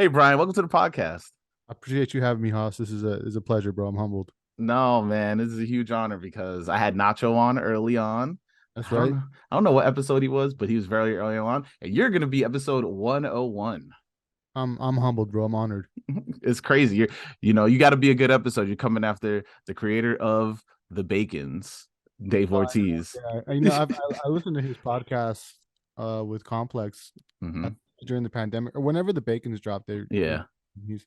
Hey, Brian, welcome to the podcast. I appreciate you having me, Haas. This is a pleasure, bro. I'm humbled. No, man, this is a huge honor because I had Nacho on early on. That's I don't right. know, I don't know what episode he was, but he was very early on, and you're gonna be episode 101. I'm humbled, bro. I'm honored. It's crazy. You got to be a good episode. You're coming after the creator of the Bacons, Dave Ortiz. Yeah, I listened to his podcast with Complex uh, Hmm. during the pandemic or whenever the Bacons dropped. Yeah. He's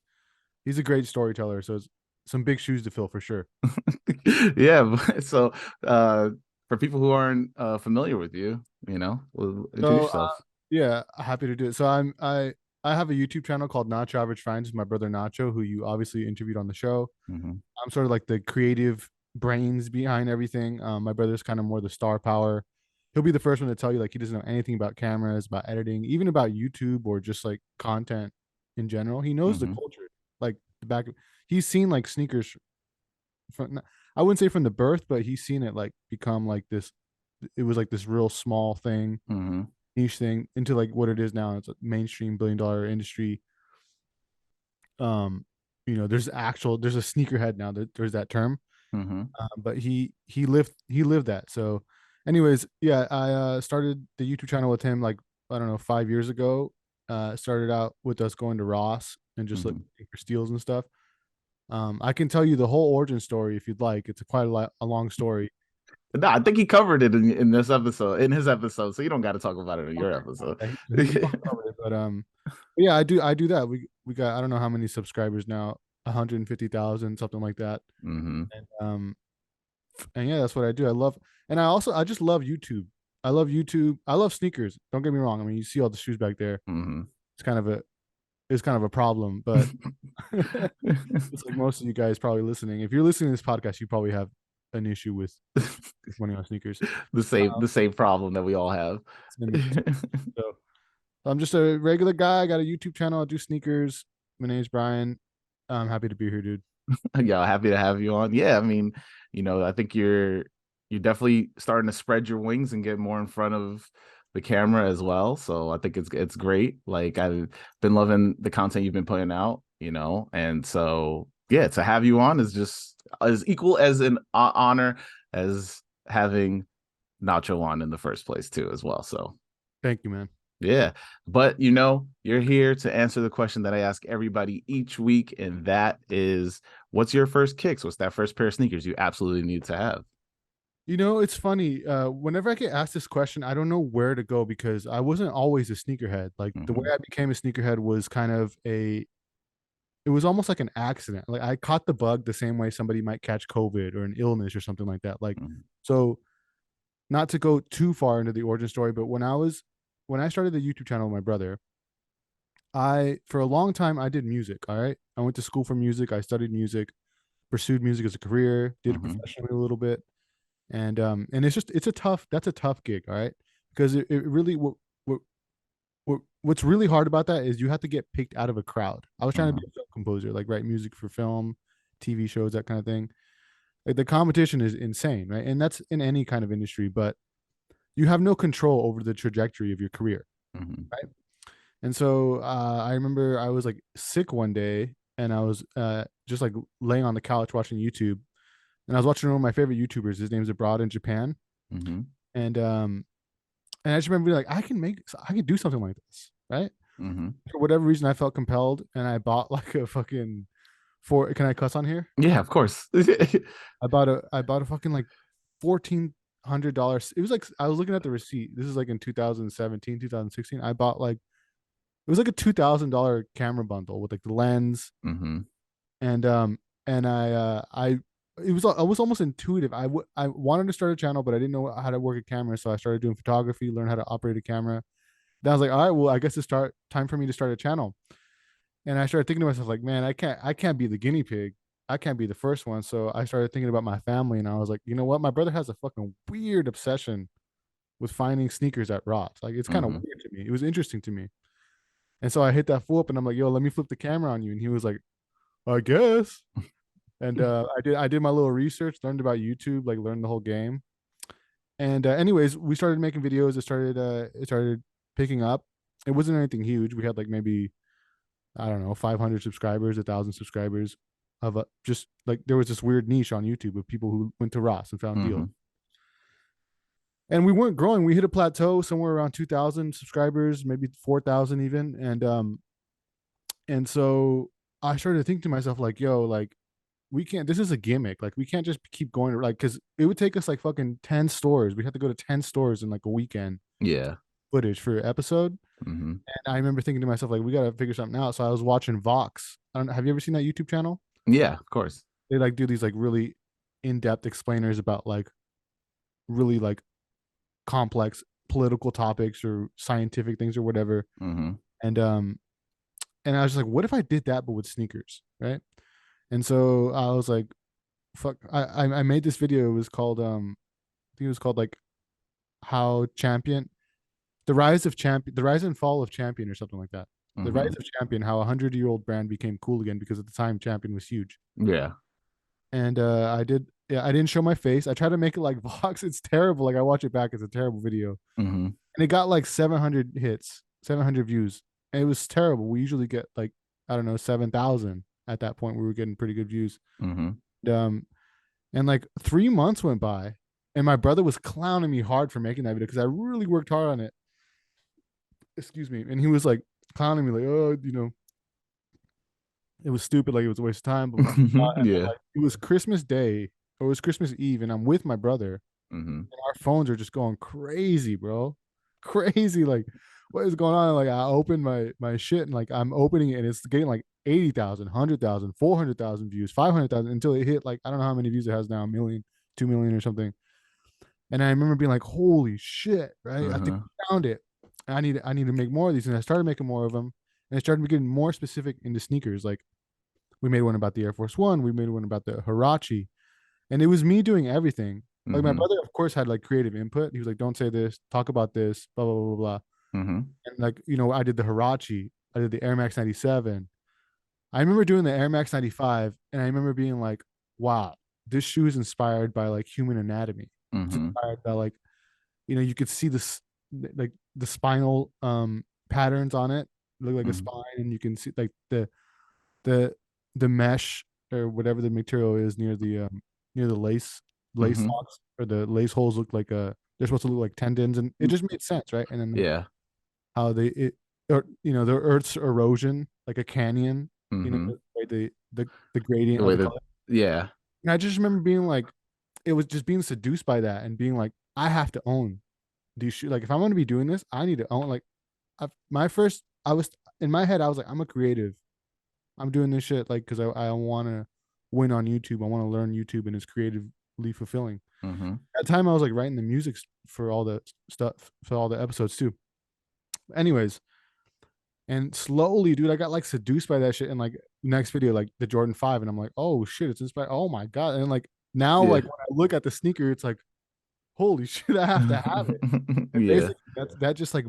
he's a great storyteller. So it's some big shoes to fill for sure. Yeah. So, uh, for people who aren't familiar with you, introduce So yourself. yeah, happy to do it. So I have a YouTube channel called Nachoaveragefinds. It's my brother Nacho, who you obviously interviewed on the show. Hmm. I'm sort of like the creative brains behind everything. My brother's kind of more the star power. He'll be the first one to tell you like he doesn't know anything about cameras, about editing, even about YouTube or just like content in general. He knows the Hmm. culture, like the back. He's seen like sneakers from. I wouldn't say from the birth, but he's seen it like become like this. It was like this real small thing, Hmm. niche thing, into like what it is now. It's a mainstream billion-dollar industry. Um, there's a sneakerhead now. There's that term, Hmm. but he lived that. So, anyways, yeah, I started the YouTube channel with him like I don't know 5 years ago. Started out with us going to Ross and just looking Hmm. for steals and stuff. I can tell you the whole origin story if you'd like. It's a long story. No, I think he covered it in this episode, in his episode, so you don't got to talk about it in your Okay. episode. He probably covered it, but yeah, I do that. We got I don't know how many subscribers now, 150,000, something like that. Hmm. And yeah, that's what I do. I just love YouTube. I love YouTube. I love sneakers. Don't get me wrong. I mean, you see all the shoes back there. Hmm. It's kind of a it's kind of a problem, but it's like most of you guys probably listening. If you're listening to this podcast, you probably have an issue with money on sneakers. the same problem that we all have. Me too. So I'm just a regular guy. I got a YouTube channel. I do sneakers. My name's Brian. I'm happy to be here, dude. Yeah, happy to have you on. Yeah, I mean, I think you're definitely starting to spread your wings and get more in front of the camera as well. So I think it's great. Like I've been loving the content you've been putting out, and so yeah, to have you on is just as equal as an honor as having Nacho on in the first place too, as well. So Thank you, man. yeah. But you're here to answer the question that I ask everybody each week, and that is what's your first kicks? What's that first pair of sneakers you absolutely need to have? It's funny. Whenever I get asked this question, I don't know where to go because I wasn't always a sneakerhead. Like the way Hmm. I became a sneakerhead was it was almost like an accident. Like I caught the bug the same way somebody might catch COVID or an illness or something like that. Hmm. So not to go too far into the origin story, but when I started the YouTube channel with my brother, for a long time I did music. All right. I went to school for music. I studied music, pursued music as a career, did it Hmm. professionally a little bit. And that's a tough gig, all right? Because it really what's really hard about that is you have to get picked out of a crowd. I was trying to be Hmm. a film composer, like write music for film, TV shows, that kind of thing. Like the competition is insane, right? And that's in any kind of industry, but you have no control over the trajectory of your career, Hmm. right? And so I remember I was like sick one day, and I was just like laying on the couch watching YouTube, and I was watching one of my favorite YouTubers. His name's Abroad in Japan, Hmm. and and I just remember being like, I can do something like this, right? Hmm. For whatever reason, I felt compelled, and I bought like a fucking four. Can I cuss on here? Yeah, of course. I bought a fucking like $1,400. It was like I was looking at the receipt. This is like in 2017, 2016. I bought like it was like a $2,000 camera bundle with like the lens Hmm. and I I was almost intuitive. I wanted to start a channel, but I didn't know how to work a camera, so I started doing photography, learn how to operate a camera. Then I was like, all right, well, I guess it's start time for me to start a channel. And I started thinking to myself, like, man, I can't be the guinea pig. I can't be the first one. So I started thinking about my family, and I was like, you know what? My brother has a fucking weird obsession with finding sneakers at Ross. Like, it's kind of Hmm. weird to me. It was interesting to me. And so I hit that fool up, and I'm like, yo, let me flip the camera on you. And he was like, I guess. And I did my little research, learned about YouTube, like learned the whole game. And anyways, we started making videos. It started picking up. It wasn't anything huge. We had like maybe I don't know, 500 subscribers, 1,000 subscribers of a, just like there was this weird niche on YouTube of people who went to Ross and found deals. Mm-hmm. And we weren't growing. We hit a plateau somewhere around 2,000 subscribers, maybe 4,000 even. And so I started to think to myself like, yo, like we can't, this is a gimmick. Like we can't just keep going like, cause it would take us like fucking 10 stores. We had to go to 10 stores in like a weekend Yeah. footage for an episode. Mm-hmm. And I remember thinking to myself, like, we got to figure something out. So I was watching Vox. I don't know. Have you ever seen that YouTube channel? Yeah, of course. They like do these like really in-depth explainers about like really like complex political topics or scientific things or whatever. Mm-hmm. And and I was just like, what if I did that but with sneakers, right? And so I was like, fuck. I made this video. It was called I think it was called like how champion the rise and fall of champion or something like that. The rise Mm-hmm. of champion, how a 100-year-old brand became cool again because at the time champion was huge. Yeah. And yeah, I didn't show my face. I tried to make it like Vox. It's terrible. Like I watch it back, it's a terrible video. Mm-hmm. And it got like 700 hits, 700 views. And it was terrible. We usually get like, I don't know, 7,000 at that point. We were getting pretty good views. Mm-hmm. And, and like 3 months went by, and my brother was clowning me hard for making that video because I really worked hard on it. Excuse me. And he was like clowning me, like, oh, you know, it was stupid, like it was a waste of time. Blah, blah, blah. And then, Yeah. like, it was Christmas Day or it was Christmas Eve, and I'm with my brother, Mm-hmm. and our phones are just going crazy, bro. Crazy. Like, what is going on? Like, I open my shit and like I'm opening it and it's getting like 80,000, 100,000, 400,000 views, 500,000 until it hit like, I don't know how many views it has now, a million, 2 million or something. And I remember being like, holy shit, right? I think Uh-huh. I found it. I need to make more of these. And I started making more of them. And I started getting more specific into sneakers. Like we made one about the Air Force One, we made one about the Hirachi. And it was me doing everything. Like my Mm-hmm. brother, of course, had like creative input. He was like, don't say this, talk about this, blah, blah, blah, blah, blah. Mm-hmm. And like, you know, I did the Hirachi, I did the Air Max 97. I remember doing the Air Max 95, and I remember being like, wow, this shoe is inspired by like human anatomy. It's Mm-hmm. inspired by like, you know, you could see this like the spinal patterns on it look like a Mm-hmm. spine, and you can see like the the mesh or whatever the material is near the lace Mm-hmm. locks or the lace holes look like they're supposed to look like tendons, and it just made sense, right? And then Yeah. how they it or you know the Earth's erosion like a canyon, you know, Mm-hmm. the way the gradient The of way the that, color. yeah. And I just remember being like, it was just being seduced by that and being like, I have to own these shoes. Like if I'm going to be doing this, I need to own like I was in my head, I was like, I'm a creative. I'm doing this shit like because I want to win on YouTube. I want to learn YouTube and it's creatively fulfilling. Mm-hmm. At the time, I was like writing the music for all the stuff for all the episodes too. Anyways, and slowly, dude, I got like seduced by that shit. And like next video, like the Jordan 5, and I'm like, oh shit, it's inspired. Oh my god! And like now, Yeah. like when I look at the sneaker, it's like, holy shit, I have to have it. And Yeah. basically, that just like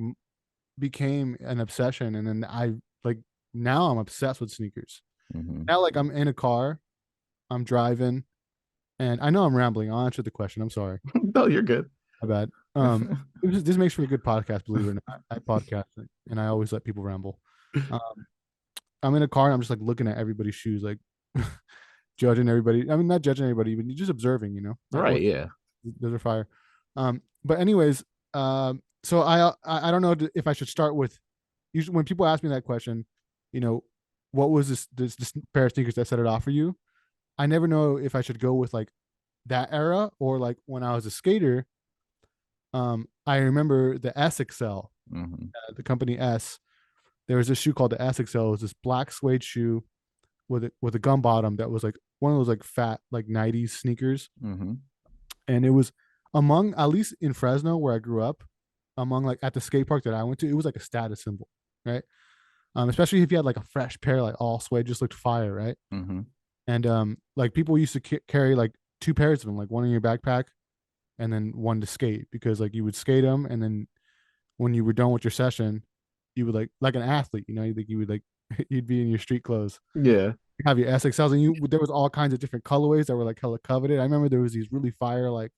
became an obsession, and then I like now I'm obsessed with sneakers. Mm-hmm. Now, like I'm in a car, I'm driving, and I know I'm rambling. I'll answer the question. I'm sorry, No, you're good. my bad. This makes for a good podcast, believe it or not. I podcast and I always let people ramble. Um, I'm in a car and I'm just like looking at everybody's shoes, like judging everybody. I mean, not judging everybody, but just observing. You know, like Right. what Yeah. those are fire. But anyways, so I don't know if I should start with usually when people ask me that question, you know, what was this pair of sneakers that set it off for you? I never know if I should go with like that era or like when I was a skater. I remember the SXL, Mm-hmm. the company S. There was this shoe called the SXL. It was this black suede shoe with a gum bottom that was like one of those like fat like 90s sneakers, Mm-hmm. and it was among at least in Fresno where I grew up, among like at the skate park that I went to, it was like a status symbol, right? Especially if you had like a fresh pair, like all suede, just looked fire, right? Mm-hmm. And like people used to carry like two pairs of them, like one in your backpack and then one to skate because like you would skate them, and then when you were done with your session, you would like an athlete, you know, you think you would like you'd be in your street clothes, Yeah. have your SXLs, and you there was all kinds of different colorways that were like hella coveted. I remember there was these really fire like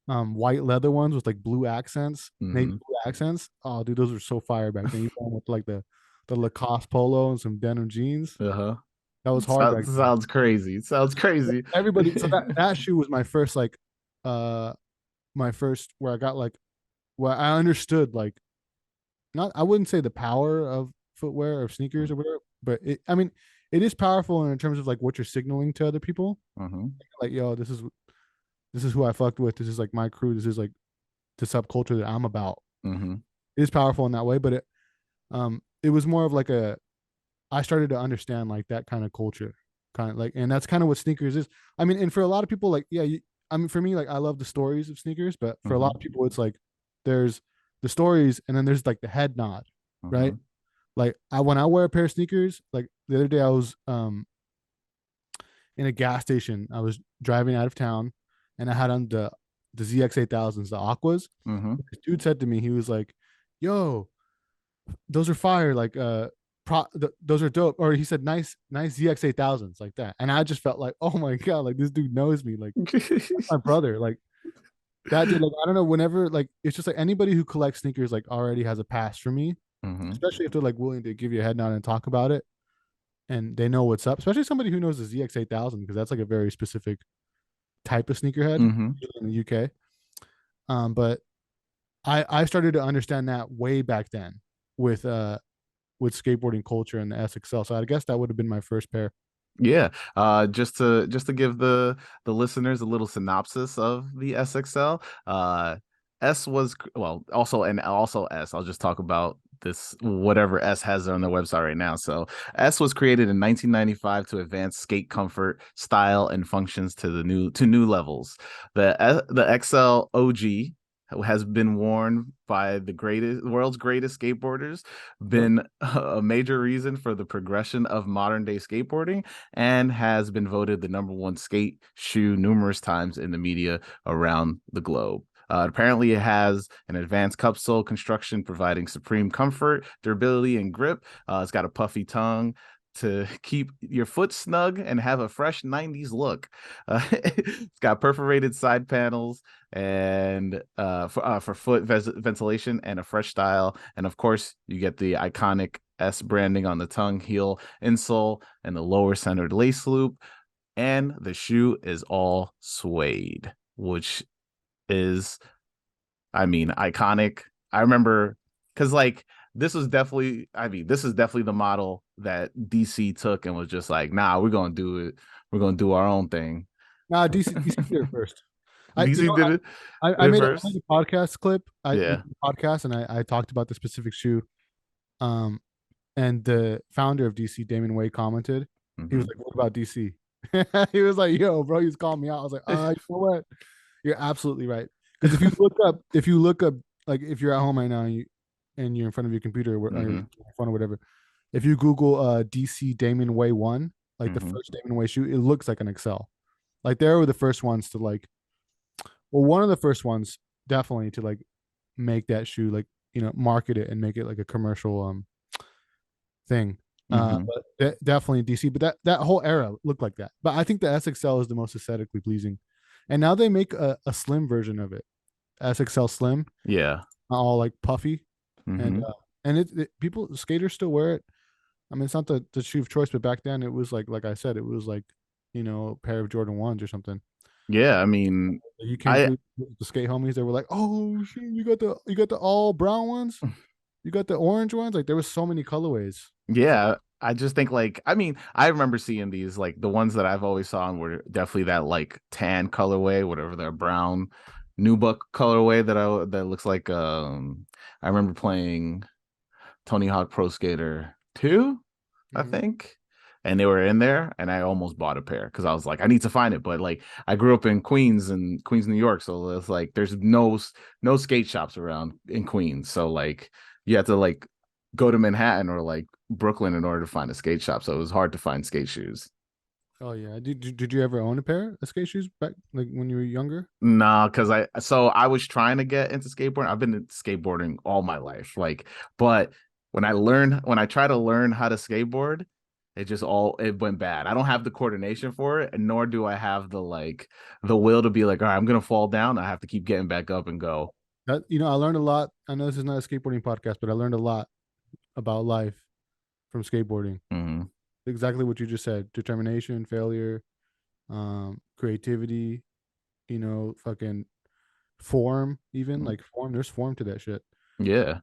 white leather ones with like blue accents, navy Mm-hmm. blue accents. Oh, dude, those were so fire back then. You went with like the the Lacoste polo and some denim jeans. Uh-huh. That was hard back Sounds then. sounds crazy. Sounds crazy. Everybody, so that shoe was my first like my first where I got like where I understood like not I wouldn't say the power of footwear or sneakers or whatever, but I mean it is powerful in terms of like what you're signaling to other people. Mm-hmm. Like, yo, this is who I fucked with. This is like my crew. This is like the subculture that I'm about. Mm-hmm. It is powerful in that way, but it was more of like a I started to understand like that kind of culture, kind of like, and that's kind of what sneakers is. I mean, and for a lot of people, like, yeah, I mean, for me, like, I love the stories of sneakers, but for a lot Mm-hmm. of people, it's like there's the stories, and then there's like the head nod, right? Mm-hmm. Like, when I wear a pair of sneakers, like the other day, I was in a gas station. I was driving out of town, and I had on the ZX8000s, the Aquas. Mm-hmm. This dude said to me, he was like, "Yo, those are fire, like those are dope," or he said, nice ZX8000s, like that. And I just felt like, oh my god, like this dude knows me, like my brother, like that dude. Like, I don't know, whenever, like, it's just like anybody who collects sneakers like already has a pass for me, Mm-hmm. especially if they're like willing to give you a head nod and talk about it, and they know what's up, especially somebody who knows the ZX8000, because that's like a very specific type of sneakerhead Mm-hmm. in the UK. But I started to understand that way back then with skateboarding culture and the SXL. So I guess that would have been my first pair. Yeah. Just to give the listeners a little synopsis of the SXL. S was well, also and also S. I'll just talk about this whatever S has on their website right now. So S was created in 1995 to advance skate comfort, style, and functions to new levels. The XL OG has been worn by world's greatest skateboarders, Yep. been a major reason for the progression of modern day skateboarding, and has been voted the number one skate shoe numerous times in the media around the globe. Apparently, it has an advanced cupsole construction providing supreme comfort, durability, and grip. It's got a puffy tongue to keep your foot snug and have a fresh 90s look. It's got perforated side panels and for foot ventilation and a fresh style. And of course, you get the iconic S branding on the tongue, heel, insole, and the lower centered lace loop. And the shoe is all suede, which is, I mean, iconic. I remember because like this is definitely the model that DC took and was just like, nah, we're gonna do it. We're gonna do our own thing. Nah, DC did it first. DC did I it made first. a podcast clip. I Yeah. podcast, and I talked about the specific shoe. Um, and the founder of DC, Damon Way, commented. He was Hmm. like, "What about DC?" He was like, "Yo, bro, he's calling me out." I was like, you know what? You're absolutely right." Because if you look up, like, if you're at home right now and you're in front of your computer, or your Hmm. phone or whatever, if you Google DC Damon Way one, like the Hmm. first Damon Way shoe, it looks like an Excel. Like, they were the first ones to like, well, one of the first ones definitely to like make that shoe, like, market it and make it like a commercial thing. Hmm. But definitely DC, but that whole era looked like that. But I think the SXL is the most aesthetically pleasing, and now they make a slim version of it, SXL Slim, Yeah. all like puffy, and Hmm. people skaters still wear it. I mean, it's not the shoe of choice, but back then it was like I said, it was like, a pair of Jordan ones or something. Yeah. I mean, You came I through the skate homies, they were like, "Oh shit, you got the all brown ones, you got the orange ones." Like, there was so many colorways. yeah, I just think like I mean, I remember seeing these like the ones that I've always saw were definitely that like tan colorway, whatever their brown nubuck colorway that looks like I remember playing Tony Hawk Pro Skater 2, I Mhm. think. And they were in there, and I almost bought a pair because I was like, I need to find it. But like, I grew up in Queens, New York, so it's like there's no skate shops around in Queens. So like, you have to like go to Manhattan or like Brooklyn in order to find a skate shop. So it was hard to find skate shoes. Oh yeah. Did you ever own a pair of skate shoes back, like, when you were younger? No, because I was trying to get into skateboarding. I've been skateboarding all my life. Like, but when I try to learn how to skateboard, it went bad. I don't have the coordination for it, and nor do I have the will to be like, all right, I'm gonna fall down. I have to keep getting back up and go. That I learned a lot. I know this is not a skateboarding podcast, but I learned a lot about life from skateboarding. Hmm. Exactly what you just said: determination, failure, creativity. Fucking form, even like form. There's form to that shit. Yeah.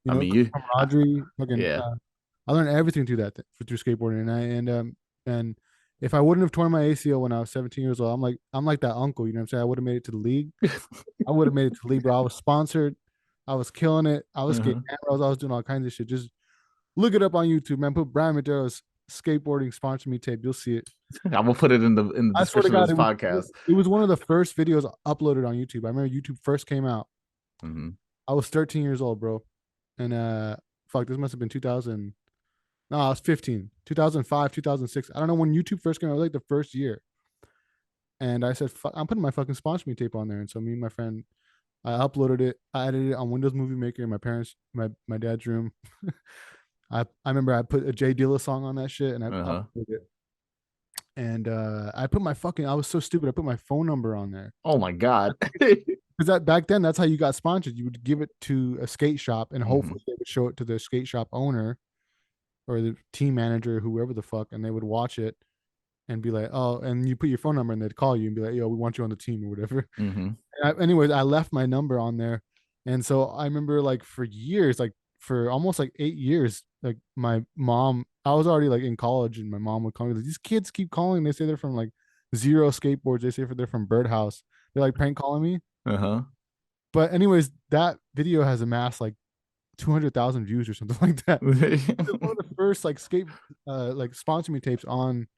I mean, Camaraderie. Fucking. yeah. I learned everything through that through skateboarding, and if I wouldn't have torn my ACL when I was 17 years old, I'm like that uncle. You know what I'm saying? I would have made it to the league. I would have made it to the league, bro. I was sponsored. I was killing it. I was skating Uh-huh. cameras. I was doing all kinds of shit. Just look it up on YouTube, man. Put Bryan Mederos skateboarding sponsor me tape. You'll see it. I'm gonna put it in the I swear to description of God, this podcast. it was one of the first videos uploaded on YouTube. I remember YouTube first came out. Hmm. I was 13 years old, bro, and fuck, this must have been 2000. No, I was 15, 2005, 2006. I don't know when YouTube first came out. It was like the first year, and I said, I'm putting my fucking sponsor me tape on there. And so me and my friend, I uploaded it. I edited it on Windows Movie Maker in my dad's room. I remember I put a Jay Dilla song on that shit, and I Uh-huh. uploaded it. And I was so stupid. I put my phone number on there Oh my God. because that back then that's how you got sponsored. You would give it to a skate shop, and Hmm. hopefully they would show it to the skate shop owner or the team manager, whoever the fuck, and they would watch it and be like, oh, and you put your phone number and they'd call you and be like, yo, we want you on the team or whatever. Hmm. Anyways, I left my number on there. And so I remember like for years, like for almost like 8 years, like my mom, I was already like in college and my mom would call me like, these kids keep calling. They say they're from like Zero Skateboards. They say they're from Birdhouse. They're like prank calling me. Uh-huh. But anyways, that video has amassed like 200,000 views or something like that. It's one of the first like like sponsor me tapes on.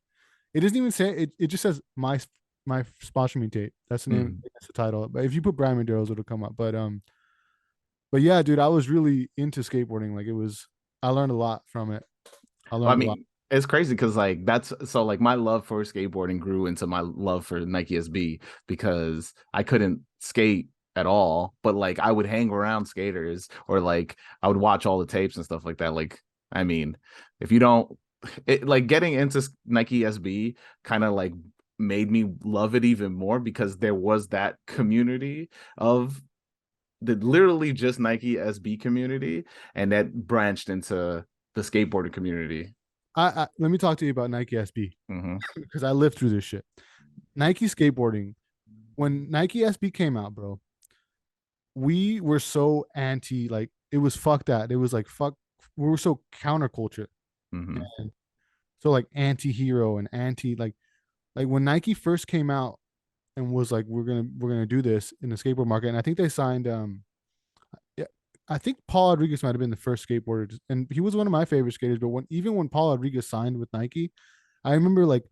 It doesn't even say it. It just says my sponsor me tape. That's the name. Mm. That's the title. But if you put Bryan Mederos, it'll come up. But yeah, dude, I was really into skateboarding. Like it was. I learned a lot from it. I Well, I learned a lot. mean, it's crazy because like that's so like my love for skateboarding grew into my love for Nike SB because I couldn't skate at all, but like I would hang around skaters or like I would watch all the tapes and stuff like that. Like, I mean, if you don't like getting into Nike SB kind of like made me love it even more because there was that community of the literally just Nike SB community and that branched into the skateboarding community. Let me talk to you about Nike SB Hmm. because I lived through this shit. Nike skateboarding. When Nike SB came out, bro, we were so anti. Like it was fuck that. It was like fuck. We were so counterculture. Hmm. And so like anti-hero and anti like when Nike first came out and was like we're gonna do this in the skateboard market, and I think they signed yeah, I think Paul Rodriguez might have been the first skateboarder, and he was one of my favorite skaters. But when Paul Rodriguez signed with Nike, I remember like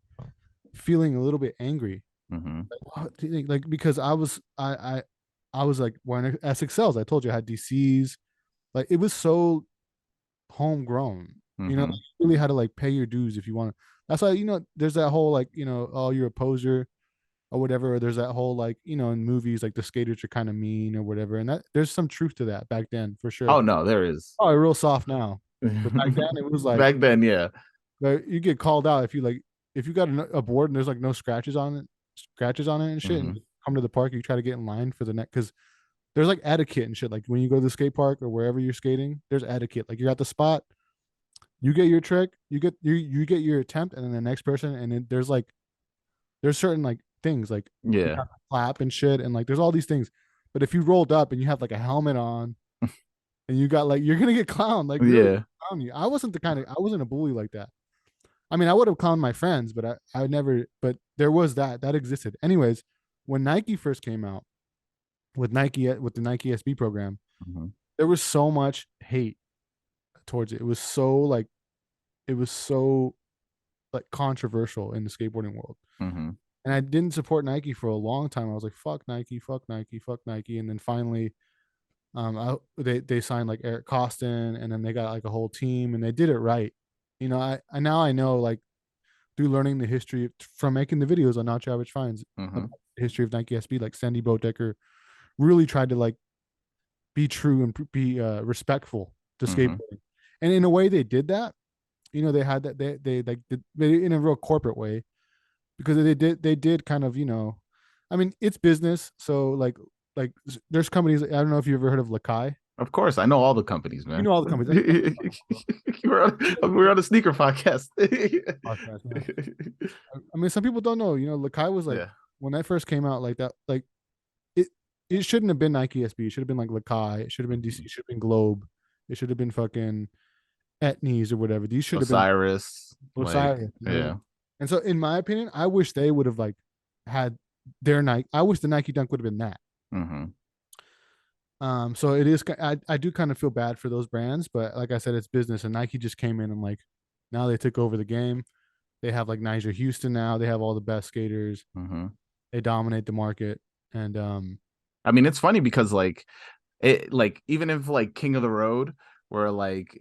feeling a little bit angry, Hmm. like, what do you think? Like because I was like wearing SXLs. I told you I had DCs. Like it was so homegrown. Hmm. You really had to like pay your dues if you want to. That's why there's that whole like oh you're a poser or whatever. Or there's that whole like in movies like the skaters are kind of mean or whatever, and that there's some truth to that back then for sure. Oh no, there is. Oh, real soft now, but back then it was like Back then, yeah. you get called out if you got a board and there's like no scratches on it and shit, and Hmm. you come to the park, you try to get in line for the next because there's like etiquette and shit. Like when you go to the skate park or wherever you're skating, there's etiquette. Like you're at the spot, you get your trick, you get your attempt, and then the next person, and there's certain like things like you Yeah. have to clap and shit, and like there's all these things. But if you rolled up and you have like a helmet on and you got like you're gonna get clowned, like really Yeah. clown you. I wasn't a bully like that. I mean, I would have clowned my friends, but I never. But there was that existed. Anyways, when Nike first came out with the Nike SB program, Hmm. there was so much hate towards it. It was so like controversial in the skateboarding world. Hmm. And I didn't support Nike for a long time. I was like, fuck Nike, fuck Nike, fuck Nike. And then finally, they signed like Eric Costin, and then they got like a whole team, and they did it right. I now I know like through learning the history from making the videos on Nachoaveragefinds Hmm. about the history of Nike SB, like Sandy Bodecker really tried to like be true and be respectful to Hmm. skateboarding, and in a way they did that. They had that they like they in a real corporate way because they did kind of I mean it's business, so like there's companies. I don't know if you ever heard of Lakai. Of course, I know all the companies, You man. know all the companies. We're on a sneaker podcast. Podcast, man. I mean, some people don't know. Lakai was like Yeah. when that first came out, like that, like it. It shouldn't have been Nike SB. It should have been like Lakai. It should have been DC. It should have been Globe. It should have been fucking Etnies or whatever. These should have been Osiris, like, Osiris. yeah. And so, in my opinion, I wish they would have like had their Nike. I wish the Nike Dunk would have been that. Mm-hmm. So it is. I do kind of feel bad for those brands, but like I said, it's business, and Nike just came in and like now they took over the game. They have like Niger Houston now. They have all the best skaters. Mm-hmm. They dominate the market, and I mean, it's funny because like even if like King of the Road, where like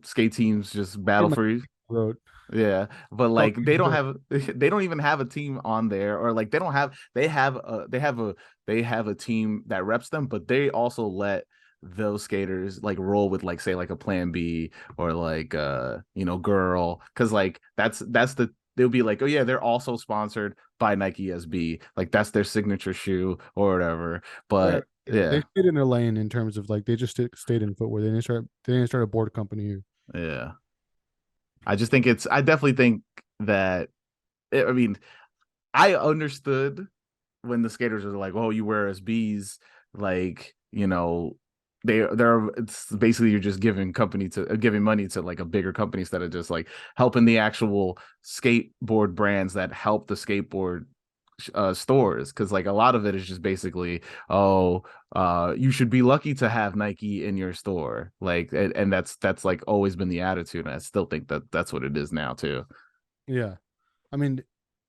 skate teams just battle for you. road. Yeah, but Fuck like you, they don't road. have they don't even have a team on there, or like they have a team that reps them, but they also let those skaters like roll with like say like a Plan B or like girl, because like that's they'll be like, oh yeah, they're also sponsored by Nike SB, like that's their signature shoe or whatever. Yeah, But they yeah, stayed in their lane in terms of like they just stayed in footwear. They didn't start a board company. yeah. I definitely think that I mean I understood when the skaters are like, "Oh, you wear SBs," like they're it's basically you're just giving money to like a bigger company instead of just like helping the actual skateboard brands that help the skateboard stores, because like a lot of it is just basically, oh, you should be lucky to have Nike in your store, like, and that's like always been the attitude, and I still think that that's what it is now too. Yeah, I mean,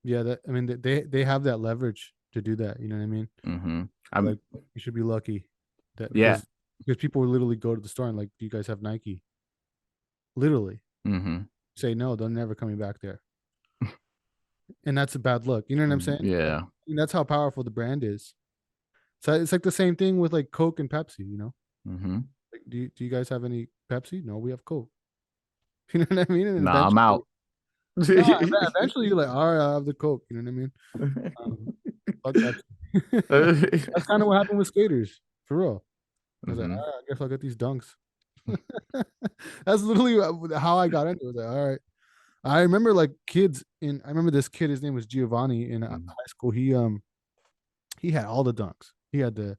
yeah, they have that leverage to do that. You know what I mean? Mm-hmm. Like I'm you should be lucky that Yeah. because people would literally go to the store and like, do you guys have Nike? Literally Mm-hmm. say no, they're never coming back there, and that's a bad look. You know what I'm saying? Yeah. And that's how powerful the brand is. So it's like the same thing with like Coke and Pepsi. Mm-hmm. Like, do you guys have any Pepsi? No, we have Coke. You know what I mean? And Nah, I'm eventually, out. no, eventually you're like, all right, I have the Coke. You know what I mean? Fuck Pepsi. That's kind of what happened with skaters, for real. I was like, all Mm-hmm. right, I guess I'll get these dunks. That's literally how I got into it. I was like, all right. I remember like kids in. I remember this kid. His name was Giovanni in high school. He had all the dunks. He had the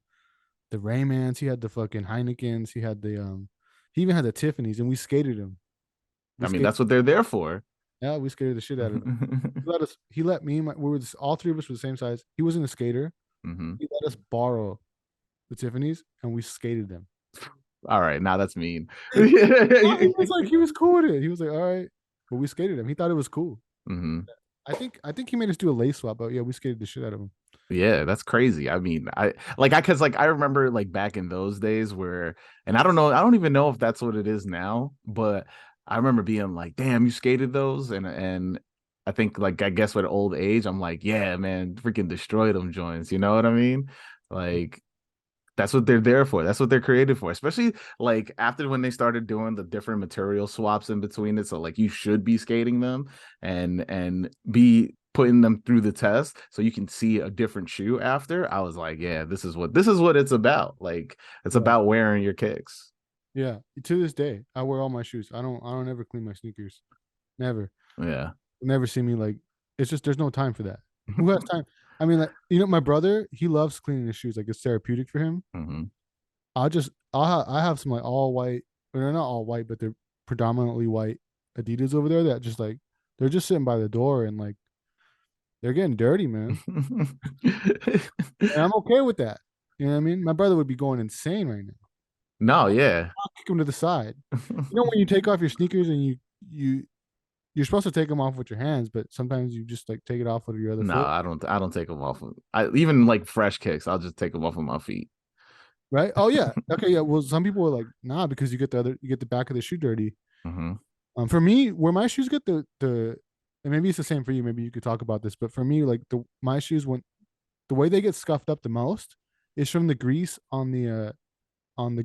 Raymans. He had the fucking Heinekens. He had the He even had the Tiffany's, and we skated him. We I mean, skated. that's what they're there for. Yeah, we skated the shit out of him. He let us. He let me. We were all three of us were the same size. He wasn't a skater. Mm-hmm. He let us borrow the Tiffany's, and we skated them. All right, now that's mean. No, he was cool with it. He was like, all right, but we skated him. He thought it was cool. Mm-hmm. I think he made us do a lace swap, but yeah, we skated the shit out of him. Yeah, that's crazy. I mean, because like I remember like back in those days where, and I don't know, I don't even know if that's what it is now, but I remember being like, damn, you skated those, and I think like I guess with old age, I'm like, yeah, man, freaking destroy them joints. You know what I mean? Like that's what they're there for. That's what they're created for. Especially like after when they started doing the different material swaps in between it. So like you should be skating them and be putting them through the test so you can see a different shoe after. I was like, yeah, this is what it's about. Like it's Yeah, about wearing your kicks. yeah. To this day, I wear all my shoes. I don't ever clean my sneakers. Never. Yeah. You'll never see me like. It's just there's no time for that. Who has time? I mean, like my brother, he loves cleaning his shoes. Like it's therapeutic for him. Mm-hmm. I have some like all white, or they're not all white, but they're predominantly white Adidas over there that just like they're just sitting by the door and like they're getting dirty, man. And I'm okay with that. You know what I mean? My brother would be going insane right now. No, yeah. I'll kick him to the side. When you take off your sneakers and you you're supposed to take them off with your hands, but sometimes you just like take it off with your other No, foot, I don't take them off. I even like fresh kicks. I'll just take them off of my feet. right? Oh yeah, okay, yeah. Well, some people are like, nah, because you get the back of the shoe dirty. Mm-hmm. For me, where my shoes get and maybe it's the same for you. Maybe you could talk about this, but for me, like my shoes when the way they get scuffed up the most is from the grease on the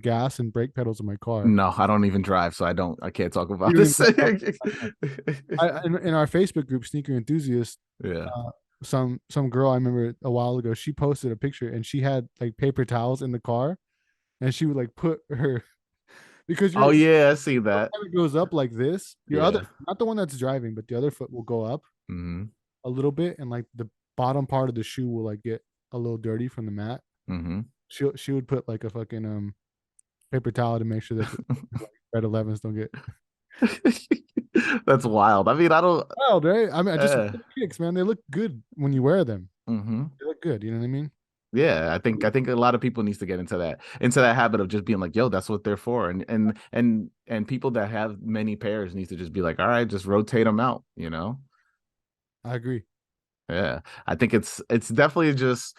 gas and brake pedals of my car. No, I don't even drive, so I can't talk about You this. didn't- in our Facebook group, Sneaker Enthusiast, Yeah. uh, some girl I remember a while ago, she posted a picture and she had like paper towels in the car, and she would like put her because Oh your yeah, I see foot that. kind of goes up like this. Your other, Yeah. not the one that's driving, but the other foot will go up Mm-hmm. a little bit, and like the bottom part of the shoe will like get a little dirty from the mat. Mm-hmm. She would put like a fucking paper towel to make sure that the like, red 11s don't get That's wild. I mean, I don't. wild, right? I mean, I just Uh, kicks, man. They look good when you wear them. mm-hmm. They look good. You know what I mean? Yeah, I think a lot of people needs to get into that habit of just being like, yo, that's what they're for, and people that have many pairs needs to just be like, all right, just rotate them out, you know? I agree. Yeah, I think it's definitely just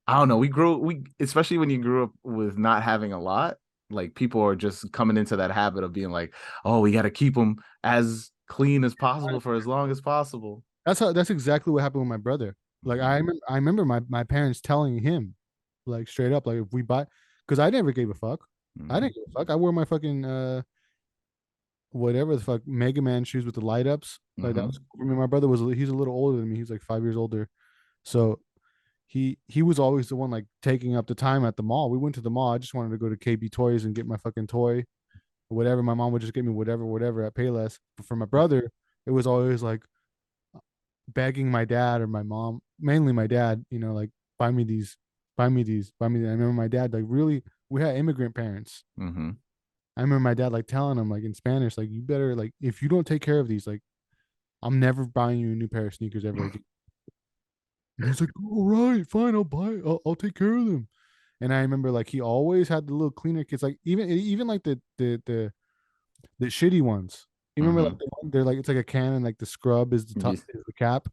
I don't know. We especially when you grew up with not having a lot, like people are just coming into that habit of being like, oh, we got to keep them as clean as possible for as long as possible. That's exactly what happened with my brother. Like Hmm. I remember my parents telling him, like straight up, like if we buy, because I never gave a fuck. I Hmm. didn't give a fuck. I wore my fucking whatever the fuck Mega Man shoes with the light ups. Like that was Hmm. cool for me. My brother was he's a little older than me. He's like 5 years older. So he was always the one like taking up the time at the mall. We went to the mall. I just wanted to go to KB Toys and get my fucking toy, whatever. My mom would just get me whatever at Payless. But for my brother, it was always like begging my dad or my mom, mainly my dad, like buy me these, buy me these, buy me these. I remember my dad like really we had immigrant parents. Hmm. I remember my dad like telling him like in Spanish, like you better like if you don't take care of these, like I'm never buying you a new pair of sneakers ever again. And he's like, all right, fine, I'll take care of them. And I remember like he always had the little cleaner kits, like even like the shitty ones. You remember like Hmm. they're like it's like a can and like the scrub is the top is the cap.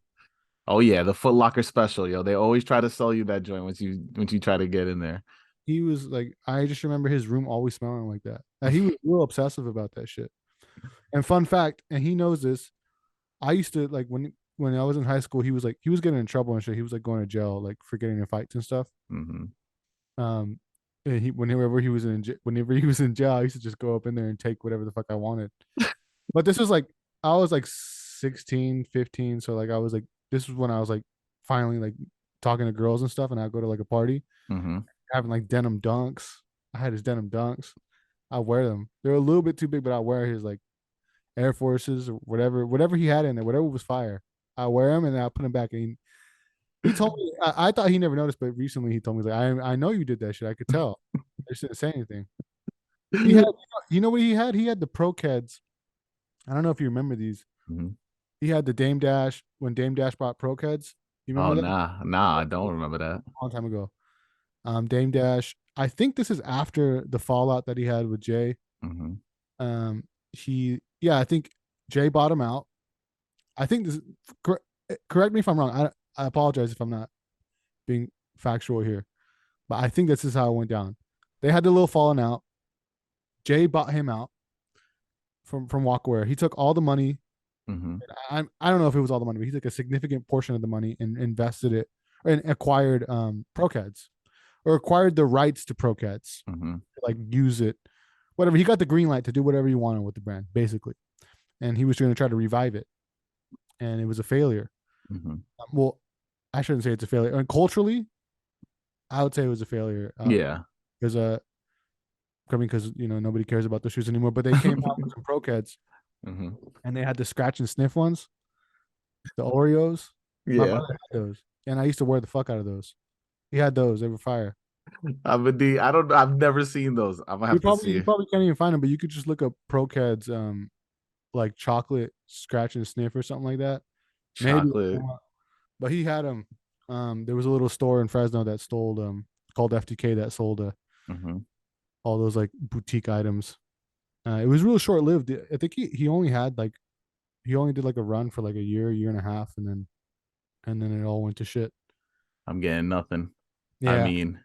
Oh yeah, the Foot Locker special, yo. They always try to sell you that joint once you try to get in there. He was like, I just remember his room always smelling like that. He was real obsessive about that shit. And fun fact, and he knows this. I used to like when I was in high school, he was getting in trouble and shit. He was like going to jail, like for getting in fights and stuff. Hmm. Um, and whenever he was in jail, I used to just go up in there and take whatever the fuck I wanted. But this was like I was like 16, 15. So like I was like this was when I was like finally like talking to girls and stuff, and I'd go to like a party Hmm. having like denim dunks. I had his denim dunks. I wear them. They're a little bit too big, but I wear his like Air Forces or whatever he had in there, whatever was fire. I wear them and then I put them back. And he told me, I thought he never noticed, but recently he told me like, I know you did that shit. I could tell. I just didn't say anything. He had, you know what he had? He had the Pro Keds. I don't know if you remember these. Hmm. He had the Dame Dash when Dame Dash bought Pro Keds. You Oh remember that? nah, I don't remember that. A long time ago. Dame Dash. I think this is after the fallout that he had with Jay. Hmm. Um, yeah, I think Jay bought him out. I think this. Correct me if I'm wrong. I apologize if I'm not being factual here, but I think this is how it went down. They had the little falling out. Jay bought him out from Walkaware. He took all the money. Hmm. I don't know if it was all the money, but he took a significant portion of the money and invested it and acquired ProCads or acquired the rights to ProCads, Hmm. like use it, whatever. He got the green light to do whatever he wanted with the brand, basically, and he was going to try to revive it, and it was a failure. Hmm. Well, I shouldn't say it's a failure. And culturally, I would say it was a failure Yeah. because coming because nobody cares about the shoes anymore. But they came out with some ProCads, Hmm. and they had the scratch and sniff ones, the Oreos. My Yeah. brother had those, and I used to wear the fuck out of those. He had those; they were fire. I don't I've never seen those. I'm gonna You have to probably you see. probably can't even find them, but you could just look up ProCads, like chocolate scratch and sniff or something like that. Maybe, Chocolate. but he had them. There was a little store in Fresno that sold called FTK that sold Hmm. all those like boutique items. It was real short lived. I think he only had like he only did like a run for like a year and a half, and then it all went to shit. I'm getting nothing. I Yeah, mean,